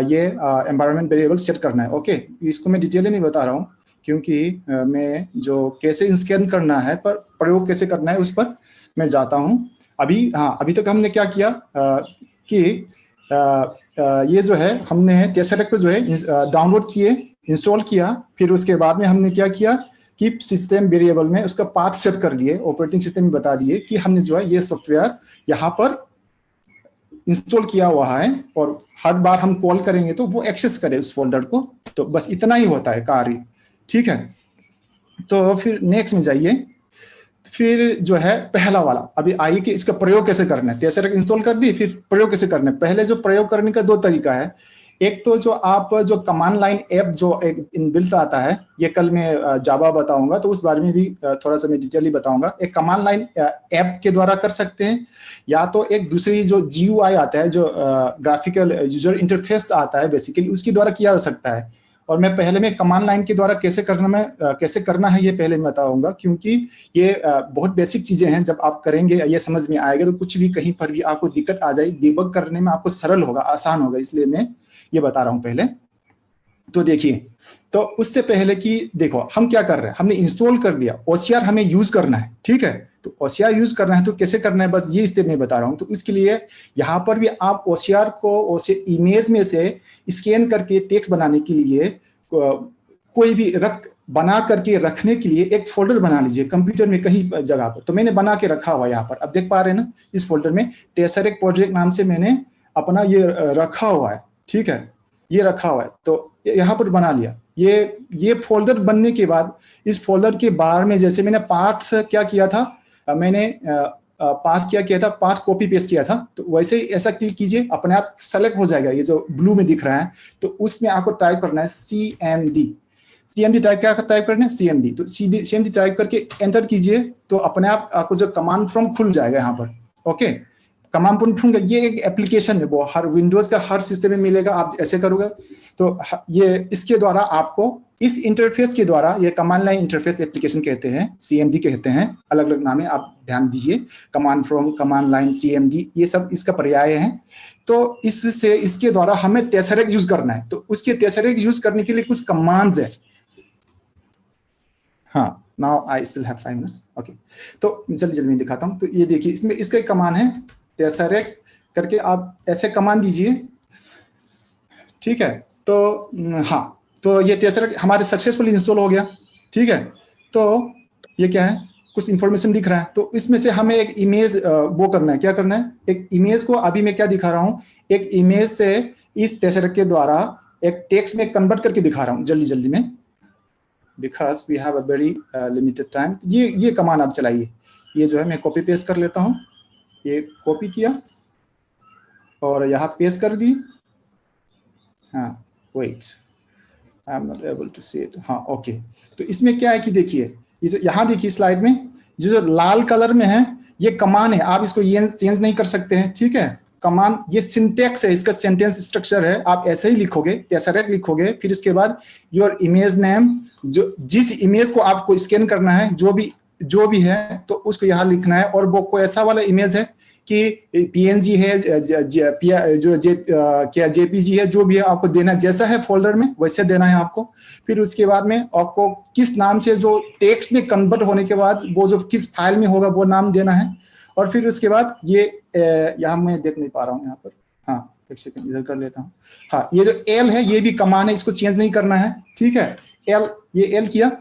ये एनवायरनमेंट वेरिएबल सेट करना है। ओके, इसको मैं डिटेल नहीं बता रहा हूँ क्योंकि मैं जो कैसे स्कैन करना है पर प्रयोग कैसे करना है उस पर मैं जाता हूँ अभी। हाँ अभी तक हमने क्या किया कि ये जो है हमने टेसरेक्ट को जो है डाउनलोड किए, इंस्टॉल किया, फिर उसके बाद में हमने क्या किया कि सिस्टम वेरिएबल में उसका पाथ सेट कर लिए, ऑपरेटिंग सिस्टम में बता दिए कि हमने जो है ये सॉफ्टवेयर यहाँ पर इंस्टॉल किया हुआ है और हर बार हम कॉल करेंगे तो वो एक्सेस करे उस फोल्डर को। तो बस इतना ही होता है कार्य, ठीक है। तो फिर नेक्स्ट में जाइए, फिर जो है पहला वाला अभी आइए कि इसका प्रयोग कैसे करना है। टेसरेक्ट इंस्टॉल कर दी, फिर प्रयोग कैसे करना है। पहले जो प्रयोग करने का दो तरीका है, एक तो जो आप जो कमांड लाइन ऐप जो एक इनबिल्ट आता है, ये कल मैं जावा बताऊंगा तो उस बारे में भी थोड़ा सा मैं डिटेली बताऊंगा। एक कमांड लाइन ऐप के द्वारा कर सकते हैं, या तो एक दूसरी जो GUI आता है, जो ग्राफिकल यूजर इंटरफेस आता है बेसिकली, उसके द्वारा किया जा सकता है। और मैं पहले में कमांड लाइन के द्वारा कैसे करना है ये पहले मैं बताऊंगा, क्योंकि ये बहुत बेसिक चीजें हैं। जब आप करेंगे ये समझ में आएगा, तो कुछ भी कहीं पर भी आपको दिक्कत आ जाए, डिबग करने में आपको सरल होगा, आसान होगा, इसलिए मैं ये बता रहा हूं पहले। तो देखिए, तो उससे पहले कि देखो हम क्या कर रहे हैं, हमने इंस्टॉल कर लिया, OCR हमें यूज करना है, ठीक है। तो OCR यूज करना है तो कैसे करना है, बस ये स्टेप मैं बता रहा हूं। तो इसके लिए यहाँ पर भी आप OCR को इमेज में से स्कैन करके टेक्स्ट बनाने के लिए कोई भी बना करके रखने के लिए एक फोल्डर बना लीजिए कंप्यूटर में कहीं जगह पर। तो मैंने बना के रखा हुआ यहाँ पर, अब देख पा रहे हैं ना, इस फोल्डर में टेसरेक्ट प्रोजेक्ट नाम से मैंने अपना ये रखा हुआ है, ठीक है, ये रखा हुआ है। तो यहाँ पर बना लिया। ये फोल्डर बनने के बाद इस फोल्डर के बाहर में जैसे मैंने पाथ क्या किया था, मैंने पाथ क्या किया था, पाथ कॉपी पेस्ट किया था, तो वैसे ही ऐसा क्लिक कीजिए, अपने आप सेलेक्ट हो जाएगा ये जो ब्लू में दिख रहा है। तो उसमें आपको टाइप करना है CMD टाइप करना है CMD। तो CMD टाइप करके एंटर कीजिए, तो अपने आप आपको जो कमांड प्रॉम्प्ट खुल जाएगा यहाँ पर। ओके, कमांड प्रॉम्प्ट, ये एक एप्लीकेशन है, वो हर विंडोज का हर सिस्टम में मिलेगा। आप ऐसे करोगे तो ये इसके द्वारा आपको इस इंटरफेस के द्वारा, ये कमांड लाइन इंटरफेस एप्लीकेशन कहते हैं, CMD कहते हैं, अलग अलग नाम है, आप ध्यान दीजिए। Command from, command line, CMD, ये सब इसका पर्याय है। तो इसके द्वारा हमें टेसरेक्ट यूज करना है। तो उसके टेसरेक्ट यूज करने के लिए कुछ कमांड्स है। हाँ, now I still have 5 minutes. Okay, तो जल्दी मैं दिखाता हूँ। तो ये देखिए, इसमें इसका एक कमांड है टेसरेक्ट करके, आप ऐसे कमांड दीजिए, ठीक है। तो हाँ, तो ये टेसरेक्ट हमारे सक्सेसफुली इंस्टॉल हो गया, ठीक है। तो ये क्या है, कुछ इंफॉर्मेशन दिख रहा है। तो इसमें से हमें एक इमेज वो करना है, क्या करना है, एक इमेज को अभी मैं क्या दिखा रहा हूँ, एक इमेज से इस टेसरेक्ट के द्वारा एक टेक्स्ट में कन्वर्ट करके दिखा रहा हूँ जल्दी में, because we have a very limited time. ये कमांड आप चलाइए। ये जो है मैं कॉपी पेस्ट कर लेता हूँ। ये कॉपी किया और यहाँ पेस्ट कर दी। हाँ wait, I am not able to see it. हाँ ओके, तो इसमें क्या है कि देखिए ये जो यहाँ देखिए स्लाइड में जो लाल कलर में है ये कमान है, आप इसको ये चेंज नहीं कर सकते हैं, ठीक है। कमान ये सिंटेक्स है, इसका सेंटेंस स्ट्रक्चर है, आप ऐसे ही लिखोगे, टेसरेक्ट लिखोगे, फिर इसके बाद योर इमेज नेम, जो जिस इमेज को आपको स्कैन करना है जो भी है तो उसको यहाँ लिखना है। और वो कोई ऐसा वाला इमेज है कि PNG है जो क्या JPG है, जो भी है आपको देना, जैसा है फोल्डर में वैसे देना है आपको। फिर उसके बाद में आपको किस नाम से जो टेक्स्ट में कन्वर्ट होने के बाद वो जो किस फाइल में होगा वो नाम देना है। और फिर उसके बाद ये यहाँ मैं देख नहीं पा रहा हूँ यहाँ पर, हाँ एक सेकंड इधर कर लेता हूँ। हाँ ये जो L है ये भी कमान है, इसको चेंज नहीं करना है, ठीक है। ये L किया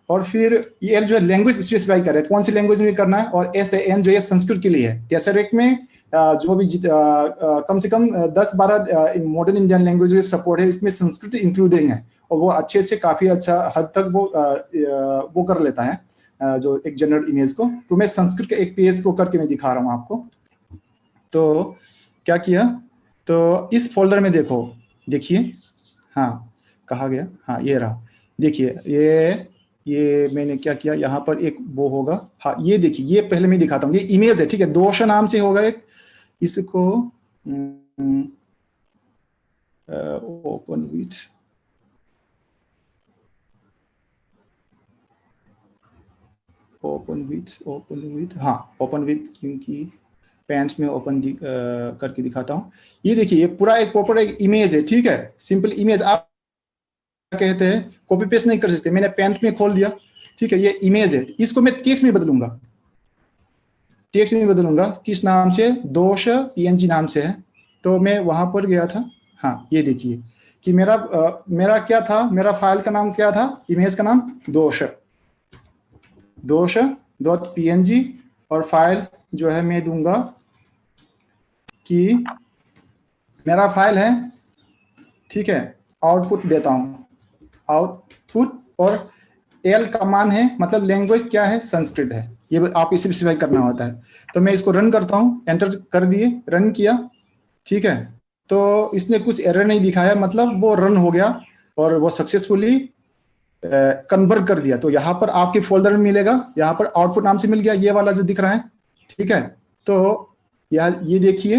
और फिर ये L जो है लैंग्वेज स्पेसिफाई कर रहा है, कौन सी लैंग्वेज में करना है। और SAN जो है संस्कृत के लिए है। टेसरेक्ट में जो भी कम से कम 10-12 मॉडर्न इंडियन लैंग्वेज सपोर्ट है, इसमें संस्कृत इंक्लूडिंग है और वो अच्छे से काफी अच्छा हद तक वो कर लेता है जो एक जनरल इमेज को। तो मैं संस्कृत के एक पेज को करके मैं दिखा रहा हूँ आपको। तो क्या किया, तो इस फोल्डर में देखिए, हाँ कहा गया, हाँ ये रहा, देखिए ये मैंने क्या किया, यहाँ पर एक वो होगा, हाँ ये देखिए, ये पहले मैं दिखाता हूँ, ये इमेज है, ठीक है, दोष नाम से होगा एक, इसको ओपन विथ, क्योंकि पैंट में ओपन करके दिखाता हूँ। ये देखिए ये पूरा एक प्रॉपर एक इमेज है, ठीक है, सिंपल इमेज। आप कहते हैं कॉपी पेस्ट नहीं कर सकते, मैंने पैंट में खोल दिया, ठीक है, ये इमेज है। इसको मैं टेक्स्ट में बदलूंगा, किस नाम से, दोष PNG नाम से है। तो मैं वहां पर गया था, हाँ ये देखिए कि मेरा क्या था, मेरा फाइल का नाम क्या था, इमेज का नाम दोष.png और फाइल जो है मैं दूंगा कि मेरा फाइल है, ठीक है, आउटपुट देता हूं, आउटपुट, और L कमान है, मतलब लैंग्वेज क्या है, संस्कृत है, ये आप इसे स्पेसिफाई करना होता है। तो मैं इसको रन करता हूं, एंटर कर दिए, रन किया, ठीक है, तो इसने कुछ एरर नहीं दिखाया, मतलब वो रन हो गया और वो सक्सेसफुली कन्वर्ट कर दिया। तो यहाँ पर आपके फोल्डर में मिलेगा, यहाँ पर आउटपुट नाम से मिल गया, ये वाला जो दिख रहा है, ठीक है। तो ये देखिए,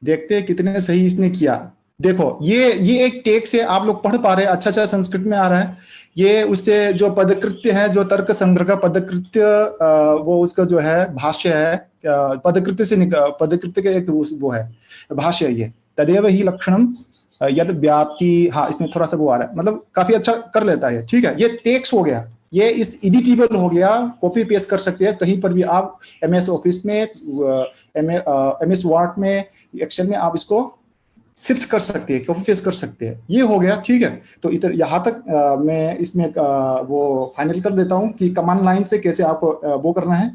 देखते हैं कितने सही इसने किया। देखो ये एक टेक्स्ट है, आप लोग पढ़ पा रहे हैं, अच्छा संस्कृत में आ रहा है। ये उससे जो पदकृत्य है, जो तर्क संग्रह का पदकृत्य, वो उसका जो है भाष्य है, पदकृत्य के एक वो है भाष्य है, ये तदेव ही लक्षणम यद व्याप्ति, हाँ इसमें थोड़ा सा वो आ रहा है, मतलब काफी अच्छा कर लेता है, ठीक है। ये टेक्स्ट हो गया, ये इस एडिटेबल हो गया, कॉपी पेस्ट कर सकते हैं कहीं पर भी आप, MS ऑफिस में, MS वर्ड में, एक्सेल में आप इसको शिफ्ट कर सकते हैं, कॉपी पेस्ट कर सकते हैं। ये हो गया, ठीक है। तो इधर यहाँ तक मैं इसमें वो फाइनल कर देता हूँ कि कमांड लाइन से कैसे आप वो करना है,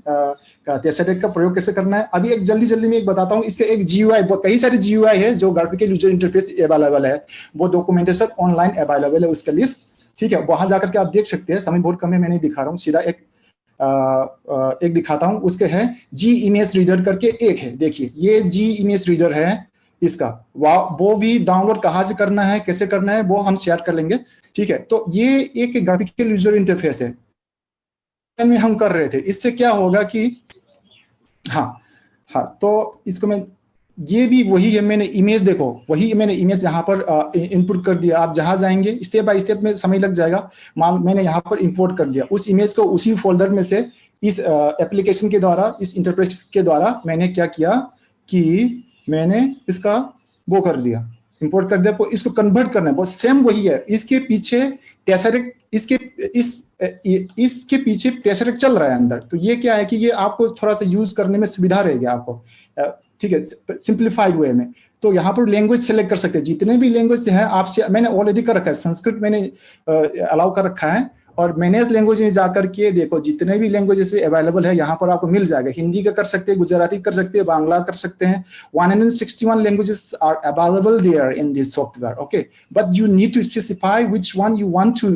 टेसरेक्ट का प्रयोग कैसे करना है। अभी एक जल्दी में एक बताता हूँ, इसके एक GUI, कई सारे GUI है जो ग्राफिकल यूजर इंटरफेस अवेलेबल है, वो डॉक्यूमेंटेशन ऑनलाइन अवेलेबल है उसका लिस्ट, ठीक है, वहां जाकर के आप देख सकते हैं। समय बहुत कम है, मैं नहीं दिखा रहा हूँ, सीधा एक दिखाता हूँ। उसके है G इमेज रीडर करके एक है, देखिए ये G इमेज रीडर है इसका, वो भी डाउनलोड कहाँ से करना है, कैसे करना है, वो हम शेयर कर लेंगे, ठीक है। तो ये एक ग्राफिकल यूजर इंटरफेस है में हम कर रहे थे। इससे क्या होगा कि हाँ तो इसको मैं, ये भी वही है, मैंने इमेज, देखो वही मैंने इमेज यहाँ पर इनपुट कर दिया। आप जहां जाएंगे स्टेप बाय स्टेप में समय लग जाएगा, मैंने यहाँ पर इंपोर्ट कर दिया उस इमेज को, उसी फोल्डर में से, इस एप्लीकेशन के द्वारा, इस इंटरफेस के द्वारा मैंने क्या किया कि मैंने इसका वो कर दिया, इंपोर्ट कर दिया। तो इसको कन्वर्ट करना है, वो सेम वही है। इसके पीछे टेसरेक्ट, इसके पीछे टेसरेक्ट चल रहा है अंदर। तो ये क्या है कि ये आपको थोड़ा सा यूज करने में सुविधा रहेगी आपको, ठीक है, सिंप्लीफाइड वे में। तो यहाँ पर लैंग्वेज सेलेक्ट कर सकते हैं, जितने भी लैंग्वेज है आपसे, मैंने ऑलरेडी कर रखा है, संस्कृत मैंने अलाउ कर रखा है, और मैनेज लैंग्वेज में जाकर के देखो जितने भी लैंग्वेजेस अवेलेबल है यहाँ पर आपको मिल जाएगा। हिंदी का कर सकते हैं, गुजराती कर सकते हैं, बांग्ला कर सकते हैं। 161 languages are available there in this software, okay, but you need to specify which one you want to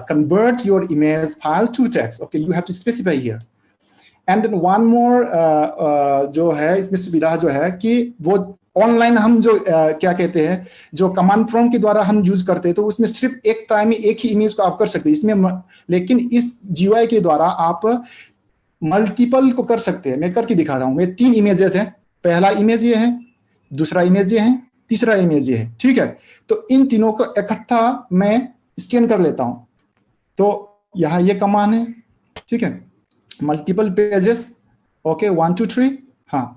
convert your image file to text, okay, you have to specify here. And then one more जो है इसमें सुविधा जो है कि वो online हम जो क्या कहते हैं जो कमांड प्रॉम्प्ट के द्वारा हम यूज करते हैं, तो उसमें सिर्फ एक टाइम में एक ही इमेज को आप कर सकते हैं इसमें, लेकिन इस GUI के द्वारा आप मल्टीपल को कर सकते हैं। मैं करके दिखाता हूं। मैं 3 इमेजेस हैं, पहला इमेज ये है, दूसरा इमेज ये है, तीसरा इमेज ये है, ठीक है। तो इन तीनों को इकट्ठा मैं स्कैन कर लेता हूं। तो यहाँ ये कमांड है, ठीक है, मल्टीपल पेजेस, ओके 1 2 3, हाँ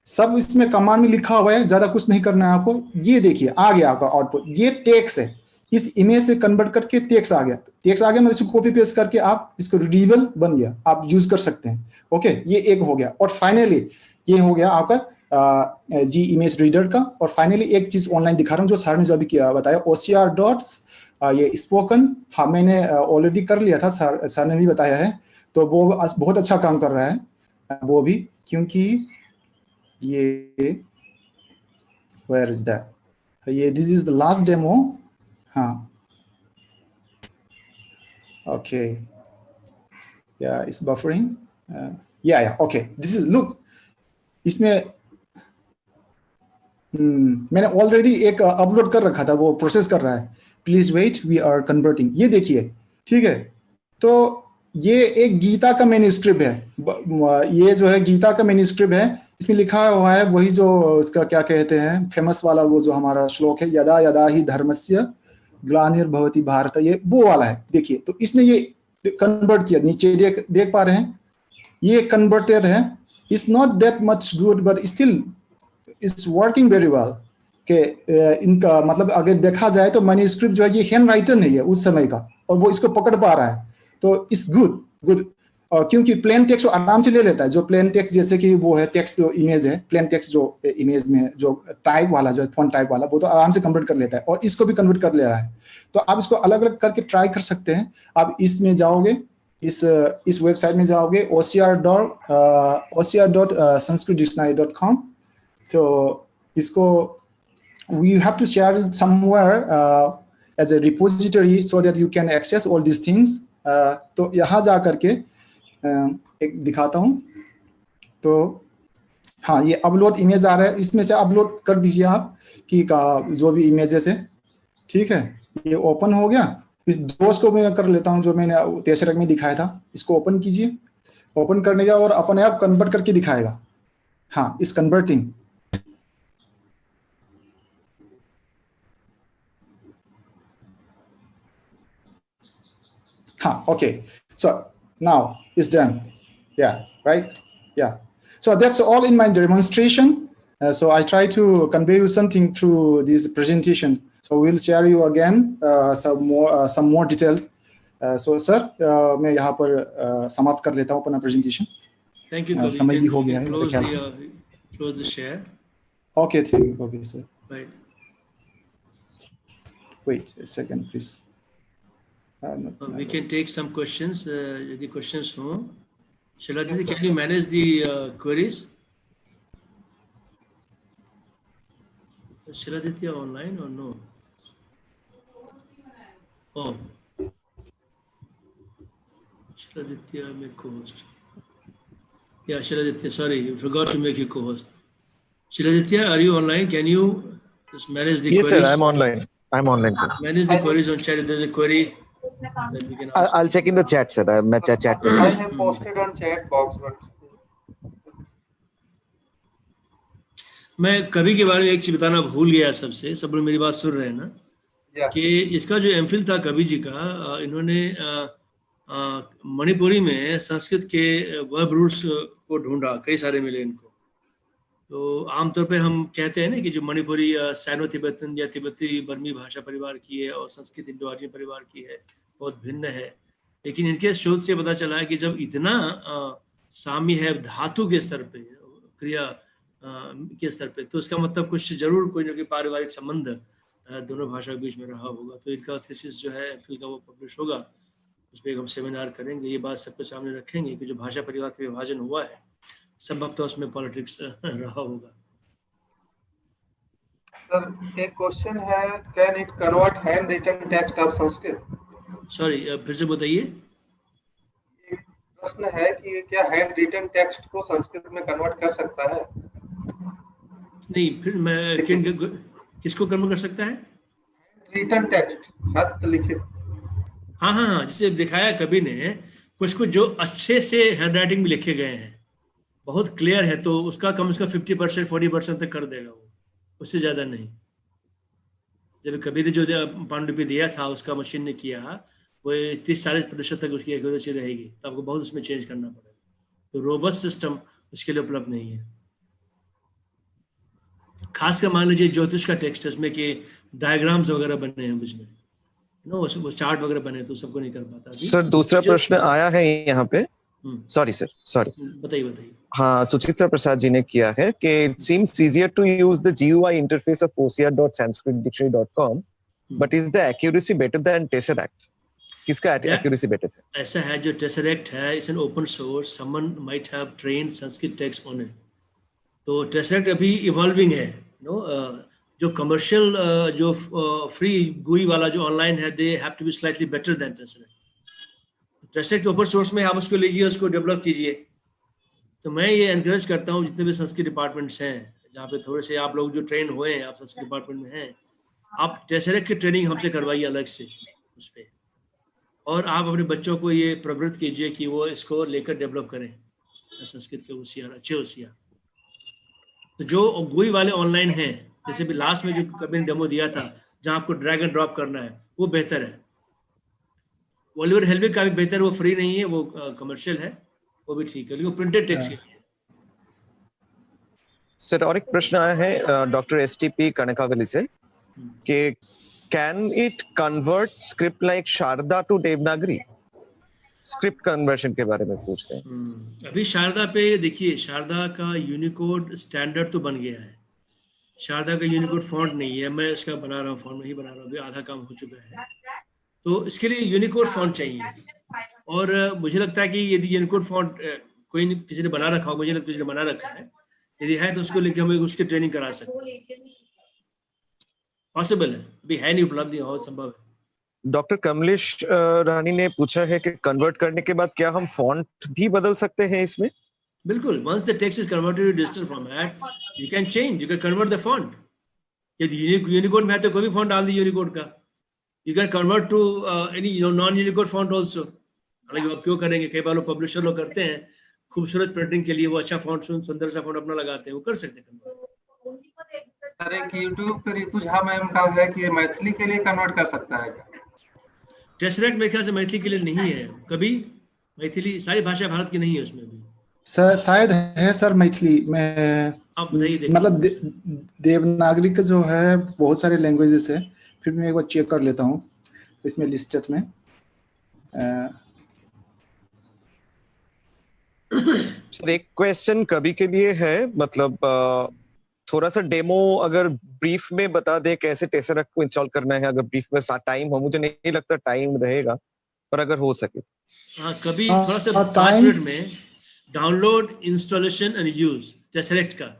सब इसमें कमांड में लिखा हुआ है, ज्यादा कुछ नहीं करना है आपको। ये देखिए आ गया आपका आउटपुट, ये टेक्स्ट है, इस इमेज से कन्वर्ट करके टेक्स्ट आ गया। टेक्स्ट आ गया मतलब इसको कॉपी पेस्ट करके आप इसको रीडेबल बन गया, आप यूज कर सकते हैं। ओके, ये एक हो गया। और फाइनली ये हो गया आपका जी इमेज रीडर का। और फाइनली एक चीज ऑनलाइन दिखा रहा हूँ जो सर ने जो अभी किया बताया, OCR डॉट्स ये स्पोकन, हाँ मैंने ऑलरेडी कर लिया था, सर ने भी बताया है। तो वो बहुत अच्छा काम कर रहा है वो भी, क्योंकि ये वेयर इज दैट, ये this is the last demo. हाँ ओके, या इट्स बफरिंग, या ओके दिस इज लुक, इसमें मैंने ऑलरेडी एक अपलोड कर रखा था, वो प्रोसेस कर रहा है। Please wait we are converting, ये देखिए, ठीक है। तो ये एक गीता का मैन्युस्क्रिप्ट है, ये जो है गीता का मैन्युस्क्रिप्ट है। इसमें लिखा हुआ है वही जो इसका क्या कहते हैं फेमस वाला वो जो हमारा श्लोक है, यदा यदा ही धर्मस्य ग्लानिर्भवति भारत, ये वो वाला है। देखिए तो इसने ये कन्वर्ट किया, नीचे देख पा रहे हैं, ये कन्वर्टेड है। It's not that much good but still it's working very well. के इनका मतलब अगर देखा जाए तो मैन्युस्क्रिप्ट जो है ये हैंड राइटन है उस समय का, और वो इसको पकड़ पा रहा है, तो इट्स गुड। क्योंकि प्लेन टेक्स्ट आराम से ले लेता है, जो प्लेन टेक्स्ट जैसे कि वो है टेक्स्ट जो इमेज है, प्लेन टेक्स्ट जो इमेज में जो टाइप वाला जो फॉन्ट टाइप वाला, वो तो आराम से कन्वर्ट कर लेता है, और इसको भी कन्वर्ट कर ले रहा है। तो आप इसको अलग अलग करके ट्राई कर सकते हैं। आप इसमें जाओगे, इस वेबसाइट में जाओगे ocr.sanskritdictionary.com। तो इसको we have to share it somewhere as a repository so that you can access all these things। तो यहाँ जा करके एक दिखाता हूँ। तो हाँ, ये अपलोड इमेज आ रहा है, इसमें से अपलोड कर दीजिए आप कि जो भी इमेजेस है, ठीक है। ये ओपन हो गया। इस दोस्त को मैं कर लेता हूँ जो मैंने तेसरक में दिखाया था, इसको ओपन कीजिए। ओपन करने का और अपने आप कन्वर्ट करके दिखाएगा। हाँ, इस converting, okay, so now it's done, yeah, right, yeah. So that's all in my demonstration. So I try to convey you something through this presentation. So we'll share you again some more details. So sir, मैं यहाँ पर समाप्त कर लेता हूँ अपना presentation. Thank you. समय भी हो गया है मेरे ख्याल से। Close the share. Okay, thank you. Okay, sir. Right. Wait a second, please. We can take some questions. The questions हो. Shiladiti, can you manage the queries? Shiladiti online or no? Oh, Shiladiti, make co-host. Yeah, Shiladiti, sorry, I forgot to make you co-host. Shiladiti, are you online? Can you just manage the queries? Yes, sir, I'm online. I'm online, sir. Manage the queries on chat. If there's a query, then we can ask. I'll check in the chat, sir. मैं chat I have posted on chat box, but मैं कवि के बारे में एक चीज बताना भूल गया सबसे। सब लोग मेरी बात सुन रहे हैं ना? कि इसका जो एमफिल था कवि जी का, इन्होंने मणिपुरी में संस्कृत के वर्ब रूट्स को ढूंढा, कई सारे मिले इनको। तो आमतौर पे हम कहते हैं ना कि जो मणिपुरी सैनो तिब्बतन या तिब्बती बर्मी भाषा परिवार की है और संस्कृत इंडो आर्यन परिवार की है, बहुत भिन्न है। लेकिन इनके शोध से पता चला है कि जब इतना साम्य है धातु के स्तर पे, क्रिया के स्तर पे, तो इसका मतलब कुछ जरूर कोई ना कोई पारिवारिक संबंध दोनों भाषा के बीच में रहा होगा। तो इनका थीसिस जो है एमफिल का वो पब्लिश होगा, उस पर हम सेमिनार करेंगे, ये बात सबके सामने रखेंगे कि जो भाषा परिवार का विभाजन हुआ है संभवतः उसमें पॉलिटिक्स रहा होगा। सर एक क्वेश्चन है, can it convert handwritten text of Sanskrit? Sorry, फिर से बताइए। प्रश्न है कि क्या हैंड रिटन टेक्स्ट को संस्कृत में कन्वर्ट कर सकता है? नहीं, फिर मैं किसको कन्वर्ट कर सकता है? रिटन टेक्स्ट, हस्त लिखित। हाँ हाँ हाँ, जिसे दिखाया कभी ने, कुछ कुछ जो अच्छे से हैंडराइटिंग में लिखे गए हैं, बहुत क्लियर है, तो उसका कम से कम 50% 40% तक कर देगा वो, उससे ज़्यादा नहीं। जब कभी ने जो पांडुलिपि दिया था उसका मशीन ने किया, वो 30-40% तक उसकी एक्यूरेसी रहेगी, तो आपको बहुत उसमें चेंज करना पड़ेगा। तो रोबस्ट सिस्टम उसके लिए उपलब्ध नहीं है। खासकर मान लीजिए ज्योतिष का टेक्स्ट है, उसमें कि डायग्राम्स वगैरह बने हैं उसमें, वो चार्ट वगैरह बने, तो सबको नहीं कर पाता। सर दूसरा प्रश्न आया है यहाँ पे, सॉरी सर, सॉरी, बताइए। हाँ, सुचित्रा प्रसाद जी ने किया है कि it seems easier to use the GUI interface of ocr.sanskritdictionary.com, but is the accuracy better than Tesseract? किसका accuracy better है? ऐसा है, जो Tesseract है, it's an open source, someone might have trained Sanskrit text on it. तो Tesseract अभी evolving है, जो कमर्शियल जो फ्री GUI वाला जो ऑनलाइन है, they have to be slightly better than Tesseract. Tesseract open source में, आप उसको लीजिए, उसको डेवलप कीजिए। तो मैं ये एनकरेज करता हूँ, जितने भी संस्कृत डिपार्टमेंट्स हैं जहाँ पे थोड़े से आप लोग जो ट्रेन हुए हैं, आप संस्कृत डिपार्टमेंट में हैं, आप Tesseract की ट्रेनिंग हमसे करवाइए अलग से उस पर, और आप अपने बच्चों को ये प्रवृत्त कीजिए कि वो इसको लेकर डेवलप करें, संस्कृत के होशियार, अच्छे होशियार। तो जो GUI वाले ऑनलाइन हैं, जैसे भी लास्ट में जो कभी डेमो दिया था, जहाँ आपको ड्रैग एंड ड्रॉप करना है, वो बेहतर है। ओलिवर हेल्विक का भी बेहतर, वो फ्री नहीं है, वो कमर्शियल है, वो भी ठीक है, लेकिन प्रिंटेड टेक्स्ट है। सर और एक प्रश्न आया है डॉक्टर STP कनकावली से कि can it convert script like Sharada to Devanagari? Script conversion के बारे में पूछ रहे हैं। अभी शारदा पे देखिए, शारदा का यूनिकोड स्टैंडर्ड तो बन गया है, शारदा का यूनिकोड फॉन्ट नहीं है, मैं इसका बना रहा हूँ, फॉन्ट नहीं बना रहा हूँ, अभी आधा काम हो चुका है। तो इसके लिए यूनिकोड फॉन्ट चाहिए, और मुझे लगता है कि यदि यूनिकोड फॉन्ट कोई किसी ने बना रखा हो, मुझे लगता है किसी ने बना रखा है, यदि है तो उसको लेके हम उसकी ट्रेनिंग करा सकते हैं। पॉसिबल है, अभी है नहीं उपलब्ध, बहुत संभव है। डॉक्टर कमलेश रानी ने पूछा है कि कन्वर्ट करने के बाद क्या हम फॉन्ट भी बदल सकते हैं इसमें? बिल्कुल, once the text is converted to digital format, you can change, you can convert the font. यदि यूनिकोड में है तो कोई भी फॉन्ट डाल दीजिए यूनिकोड का। You can convert to any non-Unicode font also. हालांकि आप क्यों करेंगे, कई बार लोग पब्लिशर लोग करते हैं खूबसूरत प्रिंटिंग के लिए, वो अच्छा फॉन्ट, सुंदर सा फॉन्ट अपना लगाते हैं, वो कर सकते हैं। सर एक YouTube पे रितु झा मैम का है कि मैथिली के लिए कन्वर्ट कर सकता है क्या? Tesseract मेरे ख्याल से मैथिली के लिए नहीं है, कभी मैथिली सारी भाषा भारत की नहीं है उसमें भी। सर शायद है सर, मैथिली में मतलब देवनागरी का जो है बहुत सारे लैंग्वेजेस है, फिर मैं एक बार चेक कर लेता हूँ इसमें लिस्टेड में। सर एक क्वेश्चन कभी के लिए है, मतलब थोड़ा सा डेमो अगर ब्रीफ में बता दे कैसे टेसरैक्ट को इंस्टॉल करना है, अगर ब्रीफ में टाइम हो, मुझे नहीं लगता टाइम रहेगा, पर अगर हो सके। हाँ, कभी थोड़ा सा 5 मिनट में download, installation and use tesseract का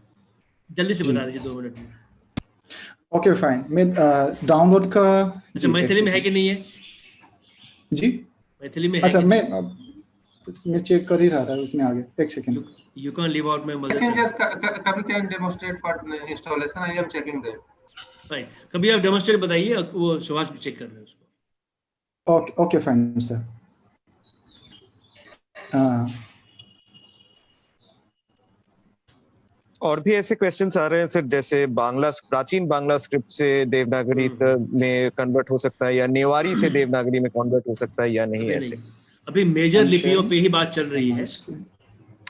जल्दी से बता दीजिए 2 मिनट में। ओके फाइन, मैं डाउनलोड का। अच्छा, मैथिली में है कि नहीं है? जी मैथिली में है। अच्छा, मैं चेक कर ही रहा था, उसमें आ गया, एक second. You can't leave out my mother I can tongue. just कभी can demonstrate for installation. I am checking that. Fine. कभी आप डेमोन्स्ट्रेट बताइए, वो सुभाष भी चेक कर रहे हैं उसको। Okay okay fine sir. और भी ऐसे क्वेश्चंस आ रहे हैं सर, जैसे प्राचीन बांग्ला स्क्रिप्ट से देवनागरी में कन्वर्ट हो सकता है, या नेवारी से देवनागरी में कन्वर्ट हो सकता है या नहीं? ऐसे अभी मेजर लिपियों पे ही बात चल रही है,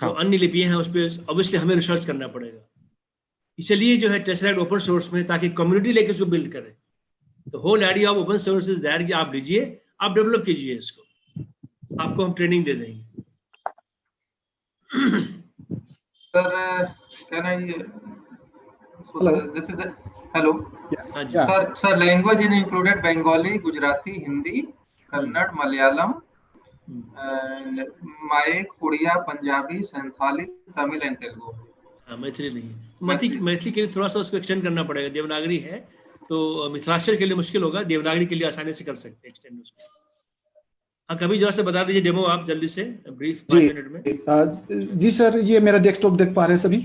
जो अन्य लिपियां हैं उस पर ऑब्वियसली हमें रिसर्च करना पड़ेगा। इसलिए जो है टेसरैक्ट ओपन सोर्स में, ताकि कम्युनिटी लेके उसको बिल्ड करें। तो whole idea of open source is that कि आप लीजिए, आप डेवलप कीजिए इसको, आपको हम ट्रेनिंग दे देंगे। Sir, can I? Hello. This is hello. Yeah. Sir, language is included Bengali, Gujarati, Hindi, Kannada, Malayalam, and Malay, Udiya, Punjabi, Santhali, Tamil and Telugu. हाँ, मैथिली नहीं है। मैथिली के लिए थोड़ा सा उसको एक्सटेंड करना पड़ेगा। देवनागरी है तो मिथिलाक्षर के लिए मुश्किल होगा, देवनागरी के लिए आसानी से कर सकते हैं एक्सटेंड उसको। हाँ, कभी जरा से बता दीजिए डेमो आप जल्दी से, ब्रीफ 5 जी मिनट में। जी सर, ये मेरा डेस्कटॉप देख पा रहे हैं सभी?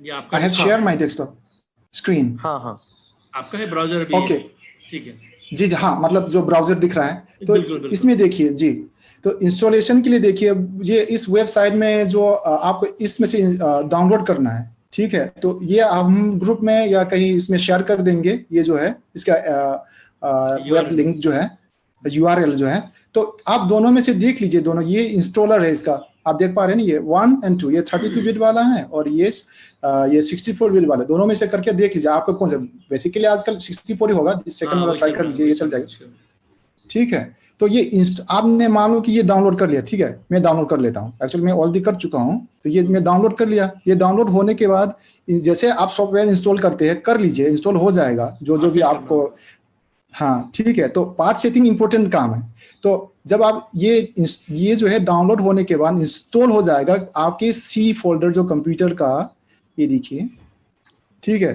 ये आपका I have share my desktop screen. हाँ हाँ आपका है, ब्राउजर भी ओके, ठीक है जी जी, हाँ, मतलब जो ब्राउजर दिख रहा है तो बिल्कुल, बिल्कुल। इसमें देखिए जी, तो इंस्टॉलेशन के लिए देखिए, ये इस वेबसाइट में जो आपको इसमें से डाउनलोड करना है, ठीक है, तो ये हम ग्रुप में या कहीं इसमें शेयर कर देंगे, ये जो है इसका वेब लिंक जो है, URL जो है, तो आप दोनों में से देख लीजिए, दोनों ये इंस्टॉलर है इसका, आप देख पा रहे हैं ना, ये 1 और 2, ये 32 बिट वाला है और ये 64 बिट वाला, दोनों में से करके देख लीजिए आपको कौन सा, बेसिकली आजकल 64 ही होगा, सेकंड वाला ट्राई कर लीजिए, ये चल जाएगा, ठीक है। तो ये आपने मान लो कि ये डाउनलोड कर लिया, ठीक है, मैं डाउनलोड कर लेता हूँ, एक्चुअली मैं ऑलरेडी कर चुका हूँ, तो ये मैं डाउनलोड कर लिया। ये डाउनलोड होने के बाद जैसे आप सॉफ्टवेयर इंस्टॉल करते हैं, कर लीजिए, इंस्टॉल हो जाएगा जो भी आपको, हाँ ठीक है। तो पार्ट सेटिंग इंपॉर्टेंट काम है, तो जब आप ये जो है डाउनलोड होने के बाद इंस्टॉल हो जाएगा आपके C फोल्डर जो कंप्यूटर का, ये देखिए, ठीक है।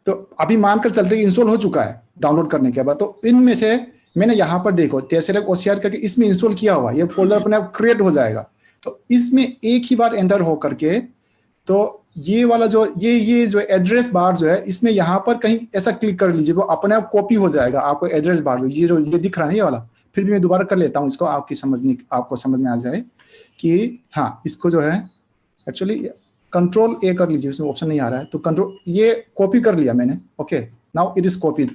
तो अभी मानकर चलते कि इंस्टॉल हो चुका है डाउनलोड करने के बाद, तो इनमें से मैंने यहाँ पर देखो टेसरेक OCR करके इसमें इंस्टॉल किया हुआ, ये फोल्डर अपने आप क्रिएट हो जाएगा। तो इसमें एक ही बार एंटर हो करके, तो ये वाला जो ये जो एड्रेस बार जो है, इसमें यहाँ पर कहीं ऐसा क्लिक कर लीजिए, वो अपने आप कॉपी हो जाएगा आपको एड्रेस बार, ये जो ये दिख रहा है ये वाला। फिर भी मैं दोबारा कर लेता हूँ इसको, आपको समझ में आ जाए कि हाँ, इसको जो है एक्चुअली कंट्रोल A कर लीजिए, उसमें ऑप्शन नहीं आ रहा है, तो कंट्रोल ये कॉपी कर लिया मैंने, okay, now it is copied,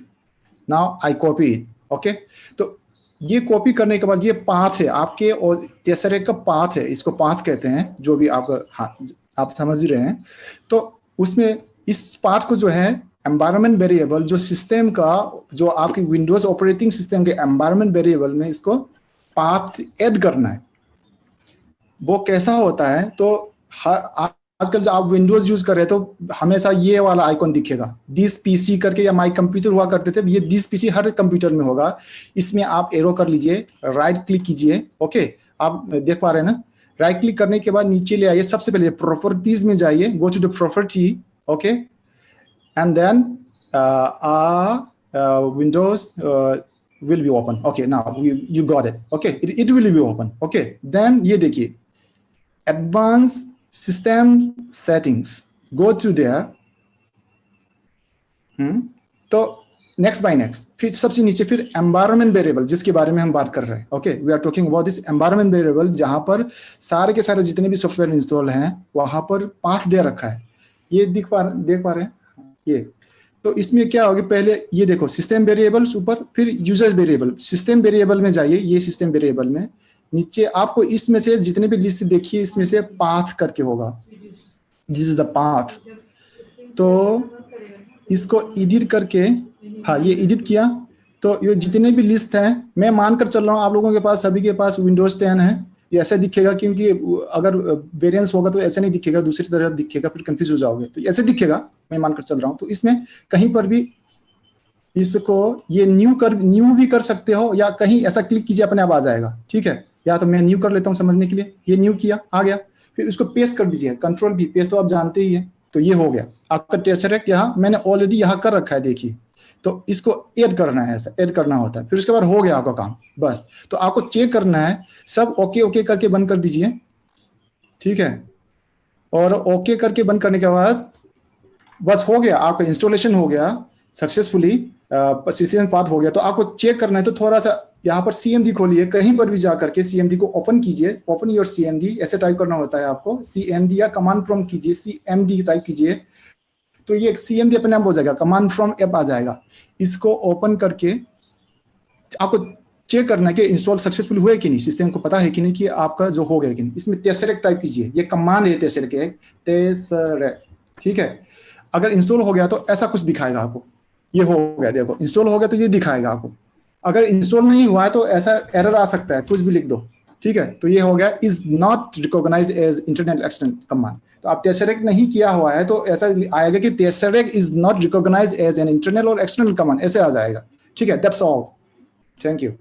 now I copy it, okay. तो ये कॉपी करने के बाद ये पाथ है आपके, और टेसरेक का पाथ है, इसको पाथ कहते हैं, जो भी आप, हाँ आप समझ रहे हैं। तो उसमें इस पाथ को जो है एनवायरनमेंट वेरिएबल, जो सिस्टम का, जो आपके विंडोज ऑपरेटिंग सिस्टम के एनवायरनमेंट वेरिएबल में इसको पाथ ऐड करना है। वो कैसा होता है, तो आजकल जब आप विंडोज यूज कर रहे हैं तो हमेशा ये वाला आइकॉन दिखेगा, दिस PC करके, या माई कंप्यूटर हुआ करते थे, ये दिस PC हर कंप्यूटर में होगा। इसमें आप एरो कर लीजिए, राइट क्लिक कीजिए, ओके, आप देख पा रहे हैं ना, राइट क्लिक करने के बाद नीचे ले आइए, सबसे पहले प्रॉपर्टीज में जाइए, go to the property, okay, and then Windows will be open, okay, now you got it, okay, it will be open, okay, then ये देखिए advanced system settings, go to there, तो next by next, फिर सबसे नीचे फिर environment variable, जिसके बारे में हम बात कर रहे हैं, okay, we are talking about this environment variable, जहां पर सारे के सारे जितने भी सॉफ्टवेयर इंस्टॉल हैं वहां पर पाथ दे रखा है, ये देख पा रहे हैं ये। तो इसमें क्या होगा, पहले ये देखो सिस्टम वेरिएबल्स ऊपर, फिर यूजर्स वेरिएबल, सिस्टम वेरिएबल में जाइए, ये सिस्टम वेरिएबल में नीचे आपको इसमें से जितने भी लिस्ट देखिए, इसमें से पाथ करके होगा, दिस इज द पाथ। तो इसको एडिट करके, हाँ ये एडिट किया, तो ये जितने भी लिस्ट हैं, मैं मानकर चल रहा हूँ आप लोगों के पास, सभी के पास विंडोज 10 है, ये ऐसे दिखेगा, क्योंकि अगर वेरिएंस होगा तो ऐसे नहीं दिखेगा, दूसरी तरह दिखेगा, फिर कंफ्यूज हो जाओगे, तो ऐसे दिखेगा, मैं मानकर चल रहा हूँ। तो इसमें कहीं पर भी इसको ये न्यू भी कर सकते हो, या कहीं ऐसा क्लिक कीजिए अपने आप आ जाएगा, ठीक है, या तो मैं न्यू कर लेता हूँ समझने के लिए, ये न्यू किया, आ गया, फिर उसको पेस्ट कर दीजिए, कंट्रोल भी, पेस्ट तो आप जानते ही है, तो ये हो गया आपका टेसरेक, यहाँ मैंने ऑलरेडी यहाँ कर रखा है, देखिए, तो इसको ऐड करना है, ऐसा ऐड करना होता है, फिर उसके बाद हो गया आपका काम, बस। तो आपको चेक करना है, सब ओके करके बंद कर दीजिए, ठीक है, और ओके करके बंद करने के बाद बस हो गया, आपका इंस्टॉलेशन हो गया सक्सेसफुली, सिस्टम पाथ हो गया। तो आपको चेक करना है, तो थोड़ा सा यहाँ पर CMD खोलिए, कहीं पर भी जाकर के CMD को ओपन कीजिए, ओपन योर CMD, ऐसे टाइप करना होता है आपको, CMD, या कमांड प्रॉम्प्ट कीजिए, CMD टाइप कीजिए, तो ये CMD अपने आप हो जाएगा, कमांड फ्रॉम ऐप आ जाएगा। इसको ओपन करके आपको चेक करना है कि इंस्टॉल सक्सेसफुल हुए कि नहीं, सिस्टम को पता है कि नहीं कि आपका जो हो गया कि नहीं। इसमें टेसरेक टाइप कीजिए, ये कमांड है टेसरेक, ठीक है। अगर इंस्टॉल हो गया तो ऐसा कुछ दिखाएगा आपको, ये हो गया, देखो इंस्टॉल हो गया तो ये दिखाएगा आपको। अगर इंस्टॉल नहीं हुआ है तो ऐसा एरर आ सकता है, कुछ भी लिख दो, ठीक है। तो ये हो गया, is not recognise as internal external command. तो आप टेसरेक नहीं किया हुआ है तो ऐसा आएगा कि Tesseract is not recognise as an internal और एक्सटर्नल कमांड, ऐसे आ जाएगा, ठीक है। That's all, thank you.